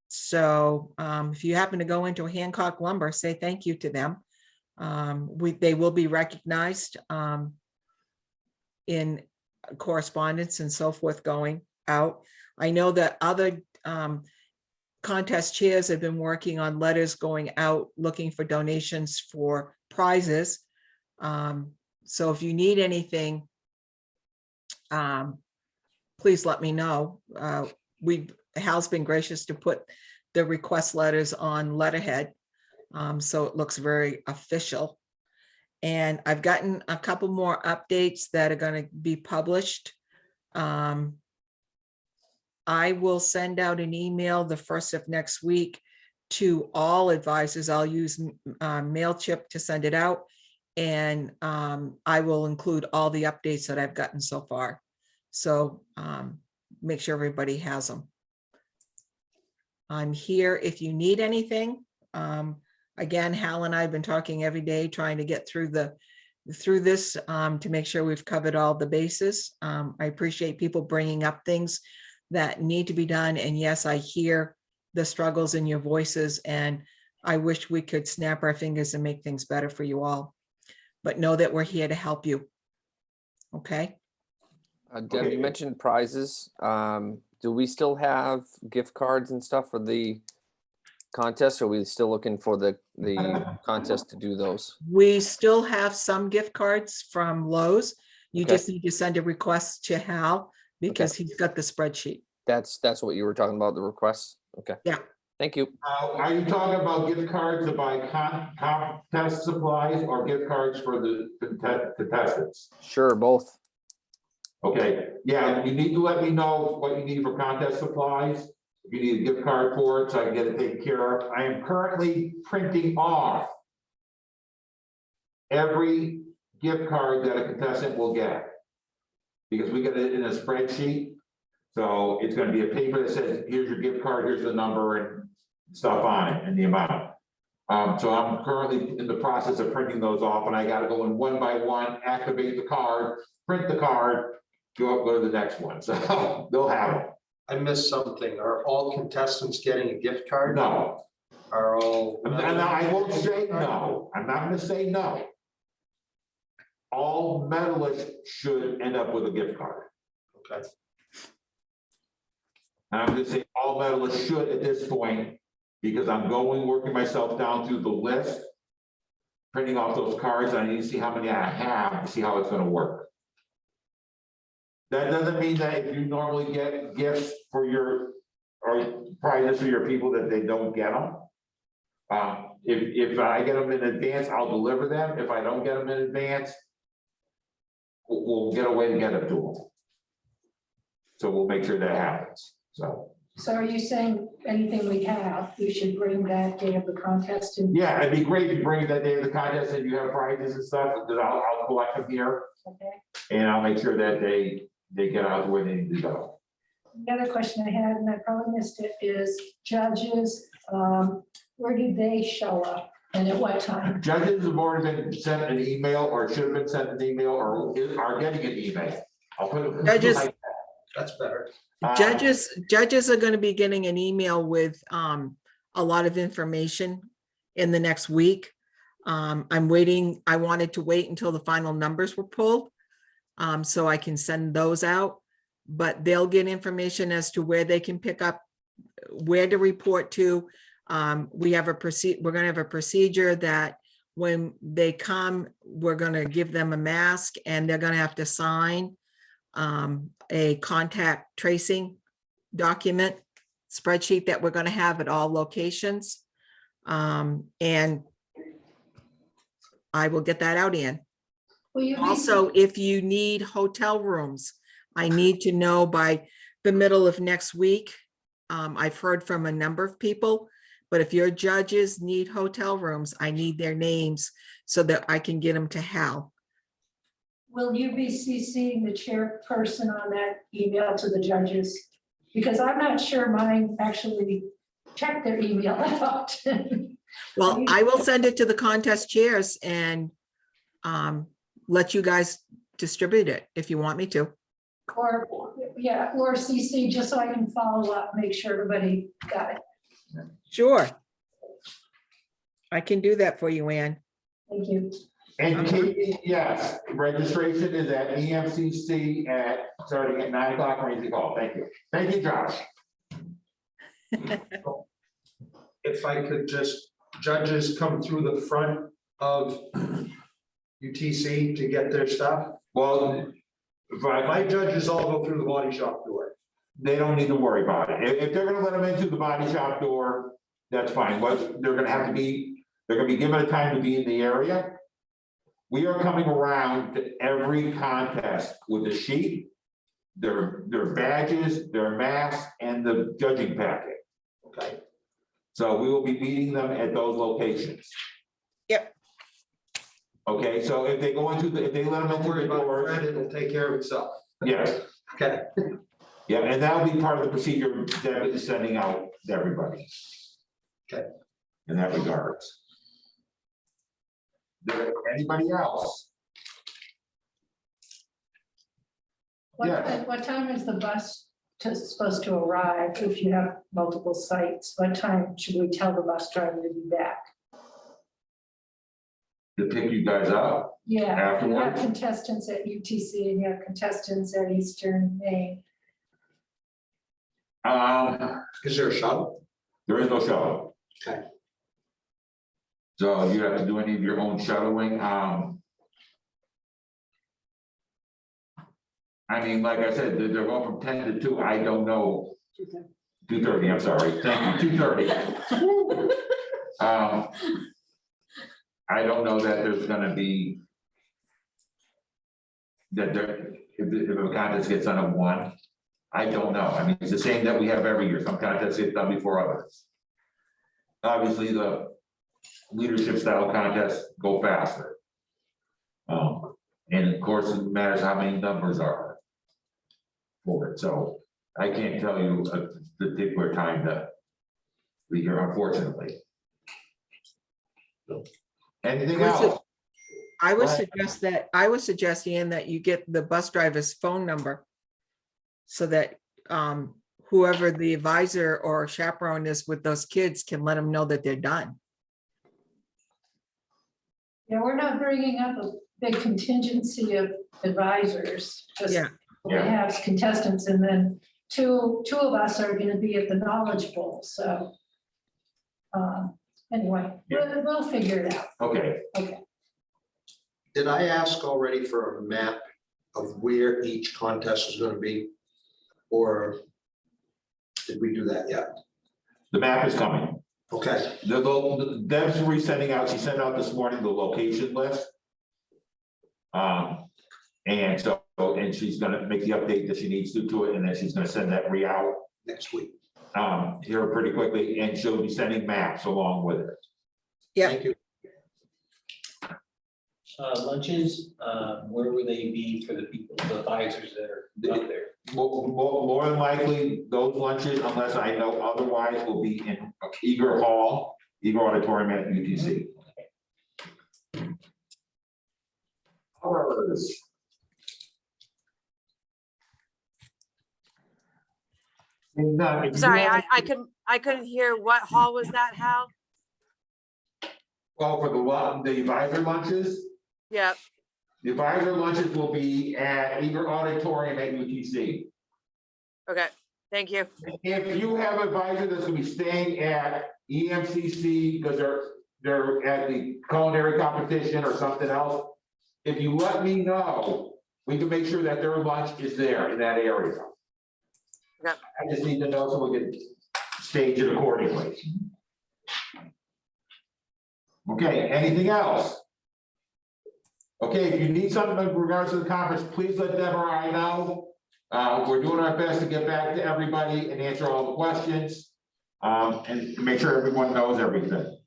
So if you happen to go into Hancock Lumber, say thank you to them. They will be recognized in correspondence and so forth going out. I know that other contest chairs have been working on letters going out, looking for donations for prizes. So if you need anything, please let me know. Hal's been gracious to put the request letters on letterhead. So it looks very official. And I've gotten a couple more updates that are going to be published. I will send out an email the first of next week to all advisors. I'll use MailChimp to send it out. And I will include all the updates that I've gotten so far. So make sure everybody has them. I'm here if you need anything. Again, Hal and I have been talking every day, trying to get through this to make sure we've covered all the bases. I appreciate people bringing up things that need to be done. And yes, I hear the struggles in your voices, and I wish we could snap our fingers and make things better for you all. But know that we're here to help you. Okay.
Deb, you mentioned prizes. Do we still have gift cards and stuff for the contest? Or are we still looking for the contest to do those?
We still have some gift cards from Lowe's. You
Okay.
just need to send a request to Hal because he's got the spreadsheet.
That's what you were talking about, the requests? Okay.
Yeah.
Thank you.
Are you talking about gift cards to buy contest supplies or gift cards for the contestants?
Sure, both.
Okay, yeah, you need to let me know what you need for contest supplies. If you need a gift card for it, so I can get it taken care of. I am currently printing off every gift card that a contestant will get. Because we get it in a spreadsheet. So it's gonna be a paper that says, here's your gift card, here's the number and stuff on it and the amount. So I'm currently in the process of printing those off, and I gotta go in one by one, activate the card, print the card, go to the next one. So they'll have it.
I missed something. Are all contestants getting a gift card?
No,
Are all?
and I won't say no. I'm not gonna say no. All medalists should end up with a gift card.
Okay.
And I'm just saying all medalists should at this point, because I'm working myself down through the list. Printing off those cards, I need to see how many I have, to see how it's gonna work. That doesn't mean that if you normally get gifts for or prizes for your people that they don't get them. If I get them in advance, I'll deliver them. If I don't get them in advance, we'll get a way to get it to them. So we'll make sure that happens, so.
So are you saying anything we have, we should bring that day of the contest in?
Yeah, it'd be great if you bring that day of the contest and you have prizes and stuff, because I'll collect them here.
Okay.
And I'll make sure that they get out where they need to go.
The other question I had, and I probably missed it, is judges, where do they show up and at what time?
Judges have already been sent an email or should have been sent an email or are getting an email. I'll put it.
Judges-
like that.
That's better.
Judges are going to be getting an email with a lot of information in the next week. I'm waiting, I wanted to wait until the final numbers were pulled so I can send those out. But they'll get information as to where they can pick up, where to report to. We're going to have a procedure that when they come, we're going to give them a mask and they're going to have to sign a contact tracing document spreadsheet that we're going to have at all locations. And I will get that out, Ian.
Will you be-
Also, if you need hotel rooms, I need to know by the middle of next week. I've heard from a number of people, but if your judges need hotel rooms, I need their names so that I can get them to Hal.
Will you be CCing the chairperson on that email to the judges? Because I'm not sure mine actually check their email that often.
Well, I will send it to the contest chairs and let you guys distribute it if you want me to.
Or, yeah, or CC, just so I can follow up, make sure everybody got it.
Sure. I can do that for you, Ann.
Thank you.
And Katie, yes, registration is at EMCC starting at 9 o'clock, or easy call. Thank you. Thank you, Josh.
If I could just, judges come through the front of UTC to get their stuff.
Well,
My judges all go through the body shop door.
they don't need to worry about it. If they're gonna let them into the body shop door, that's fine. What they're gonna be given a time to be in the area. We are coming around to every contest with a sheet, their badges, their masks, and the judging packet.
Okay.
So we will be meeting them at those locations.
Yep.
Okay, so if they go into if they let them
Don't
into
worry
the
about
doors,
Fred, it'll take care of itself.
yes,
Okay.
yeah, and that'll be part of the procedure that is sending out to everybody.
Okay.
In that regards. Anybody else? Yeah.
What time is the bus supposed to arrive if you have multiple sites? What time should we tell the bus driver to be back?
To pick you guys up?
Yeah, you have
Afterwards?
contestants at UTC and you have contestants at Eastern Maine.
Is there a shuttle?
There is no shuttle.
Okay.
So you have to do any of your own shuttling. I mean, like I said, they're going from 10 to 2, I don't know. 2:30, I'm sorry, thank you, 2:30. I don't know that there's gonna be. That there, if a contest gets done at 1, I don't know, I mean, it's the same that we have every year, some contests get done before others. Obviously, the leadership style contests go faster. And of course, it matters how many numbers are for it, so I can't tell you a particular time to be here, unfortunately. Anything else?
I would
Right.
suggest that, Ian, that you get the bus driver's phone number so that whoever the advisor or chaperone is with those kids can let them know that they're done.
Yeah, we're not bringing up a big contingency of advisors, just
Yeah.
we have contestants and then two of us are gonna be at the Knowledge Bowl, so. Anyway, we'll figure it out.
Okay,
Okay.
Did I ask already for a map of where each contest is gonna be? Or did we do that yet?
the map is coming.
Okay,
Deb's resending out, she sent out this morning the location list. And so, and she's gonna make the update that she needs to it, and then she's gonna send that out
next week.
Here pretty quickly, and she'll be sending maps along with it.
Yeah.
Thank you.
Lunches, where will they be for the people, the advisors that are out there?
More than likely, those lunches, unless I know otherwise, will be in Eager Hall, Eager Auditorium at UTC. Hours.
Sorry, I couldn't hear. What hall was that, Hal?
Well, for the advisor lunches,
Yep.
the advisor lunches will be at Eager Auditorium at UTC.
Okay, thank you.
If you have an advisor that's gonna be staying at EMCC, because they're at the culinary competition or something else, if you let me know, we can make sure that their lunch is there in that area.
Yep.
I just need to know so we can stage it accordingly. Okay, anything else? Okay, if you need something in regards to the conference, please let Deborah or I know. We're doing our best to get back to everybody and answer all the questions, and make sure everyone knows everything.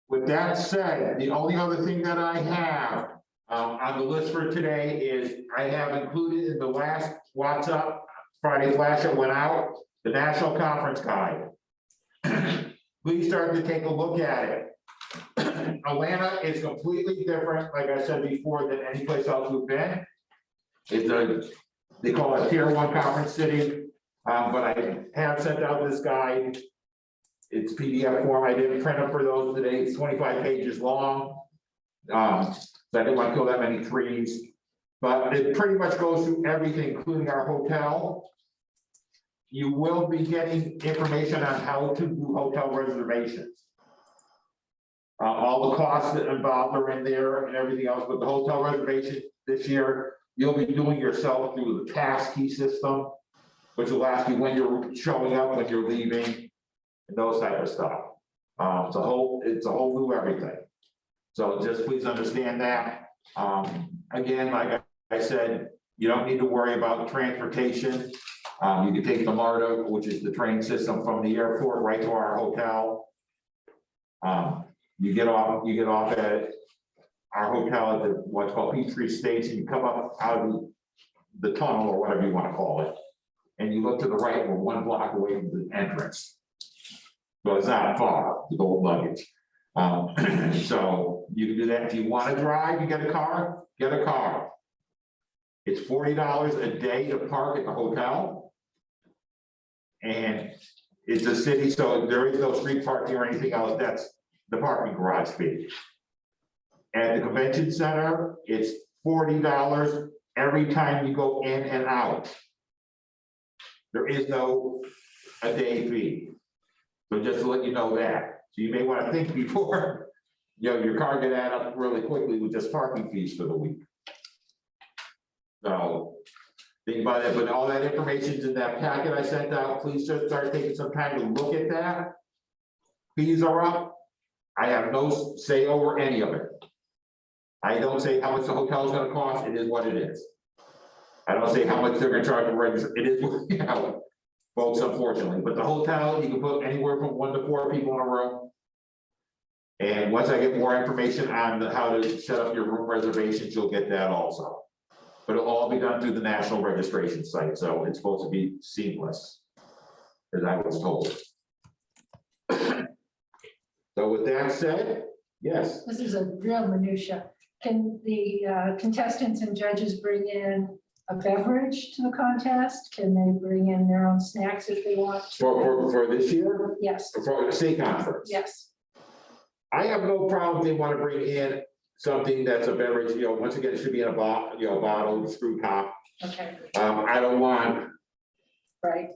With that said, the only other thing that I have on the list for today is I have included in the last WhatsApp Friday flash that went out, the National Conference Guide. Please start to take a look at it. Atlanta is completely different, like I said before, than any place else we've been. They call it a tier 1 conference city, but I have sent out this guide. It's PDF form. I didn't print them for those today. It's 25 pages long. So I didn't want to kill that many trees, but it pretty much goes through everything, including our hotel. You will be getting information on how to do hotel reservations. All the costs that involved are in there and everything else, but the hotel reservation this year, you'll be doing yourself through the pass key system, which will ask you when you're showing up, when you're leaving, and those type of stuff. It's a whole new everything. So just please understand that. Again, like I said, you don't need to worry about transportation. You can take the MARTA, which is the train system from the airport right to our hotel. You get off at our hotel at the what's called Peachtree Station. You come up out of the tunnel or whatever you want to call it, and you look to the right, we're 1 block away from the entrance. So it's not far, the gold luggage. So you can do that. If you want to drive, you get a car, get a car. It's $40 a day to park at the hotel. And it's a city, so there is no street parking or anything else. That's the parking garage fee. At the convention center, it's $40 every time you go in and out. There is no a day fee. So just to let you know that. So you may want to think before, your car get add up really quickly with just parking fees for the week. So think about it, but all that information's in that packet I sent out. Please just start taking some time to look at that. Fees are up. I have no say over any of it. I don't say how much the hotel is gonna cost. It is what it is. I don't say how much they're gonna charge to register. It is, folks, unfortunately, but the hotel, you can put anywhere from 1 to 4 people in a room. And once I get more information on how to set up your room reservations, you'll get that also. But it'll all be done through the national registration site, so it's supposed to be seamless, as I was told. So with that said, yes.
This is a real minutia. Can the contestants and judges bring in a beverage to the contest? Can they bring in their own snacks if they want?
For this year?
Yes.
For the state conference?
Yes.
I have no problem if they want to bring in something that's a beverage, once again, it should be in a bottle, bottle, screw top.
Okay,
I don't want
right,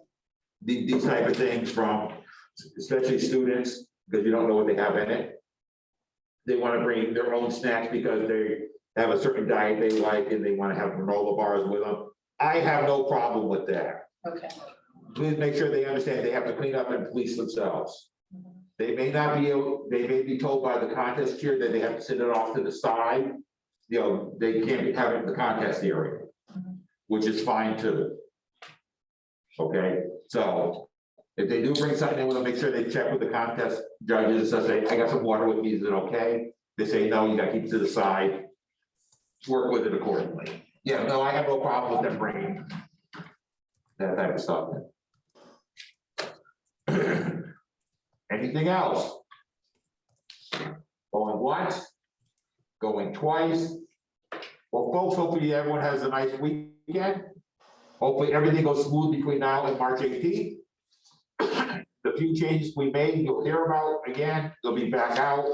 these type of things from, especially students, because you don't know what they have in it. They want to bring their own snacks because they have a certain diet they like and they want to have granola bars with them. I have no problem with that.
okay.
Please make sure they understand they have to clean up and police themselves. They may not be able, they may be told by the contest chair that they have to sit it off to the side. They can't have it in the contest area, which is fine too. Okay, so if they do bring something in, we'll make sure they check with the contest judges, so say, I got some water with me, is it okay? They say, no, you gotta keep it to the side. Work with it accordingly. Yeah, no, I have no problem with them bringing that type of stuff in. Anything else? Going once? Going twice? Well, folks, hopefully everyone has a nice weekend. Hopefully everything goes smooth between now and March 18th. The few changes we made, you'll hear about again, they'll be back out.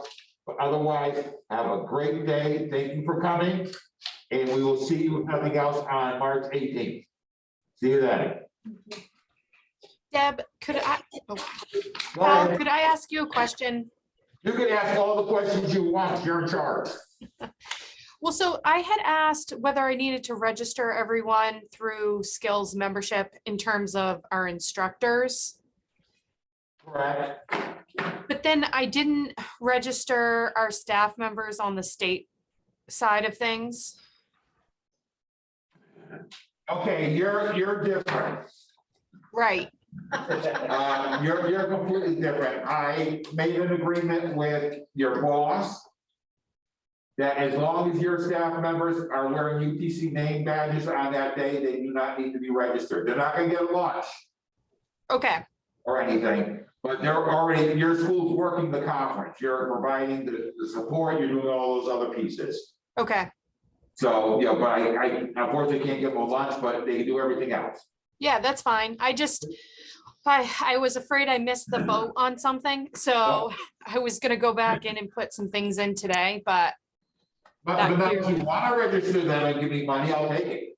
But otherwise, have a great day. Thank you for coming. And we will see you, if nothing else, on March 18th. See you then.
Deb, could I, oh,
Go
Val,
ahead.
could I ask you a question?
You can ask all the questions you want. You're in charge.
Well, so I had asked whether I needed to register everyone through Skills membership in terms of our instructors,
Correct.
but then I didn't register our staff members on the state side of things.
Okay, you're different.
Right.
You're completely different. I made an agreement with your boss that as long as your staff members are wearing UTC name badges on that day, they do not need to be registered. They're not gonna get a lunch
Okay,
or anything, but they're already, your school's working the conference. You're providing the support, you're doing all those other pieces.
okay.
So, but I unfortunately can't give them a lunch, but they can do everything else.
Yeah, that's fine. I was afraid I missed the boat on something, so I was gonna go back in and put some things in today, but
But if you wanna register them and give me money, I'll take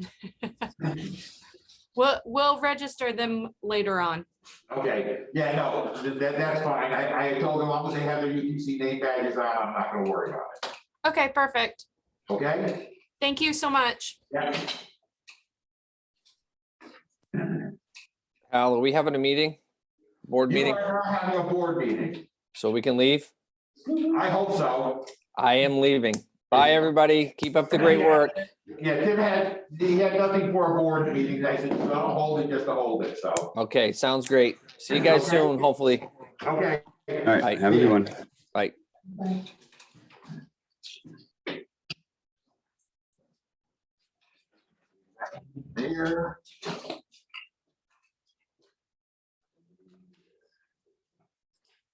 it.
we'll register them later on.
Okay, yeah, no, that's fine. I told them, as long as they have their UTC name badges on, I'm not gonna worry about it.
Okay, perfect.
Okay?
Thank you so much.
Yeah.
Al, are we having a meeting? Board
You
meeting,
are having a board meeting.
so we can leave?
I hope so.
I am leaving. Bye, everybody. Keep up the great work.
Yeah, he had nothing for a board meeting. I said, don't hold it just to hold it, so.
Okay, sounds great. See you guys soon, hopefully.
Okay.
All right,
Have a good one.
Bye.
There.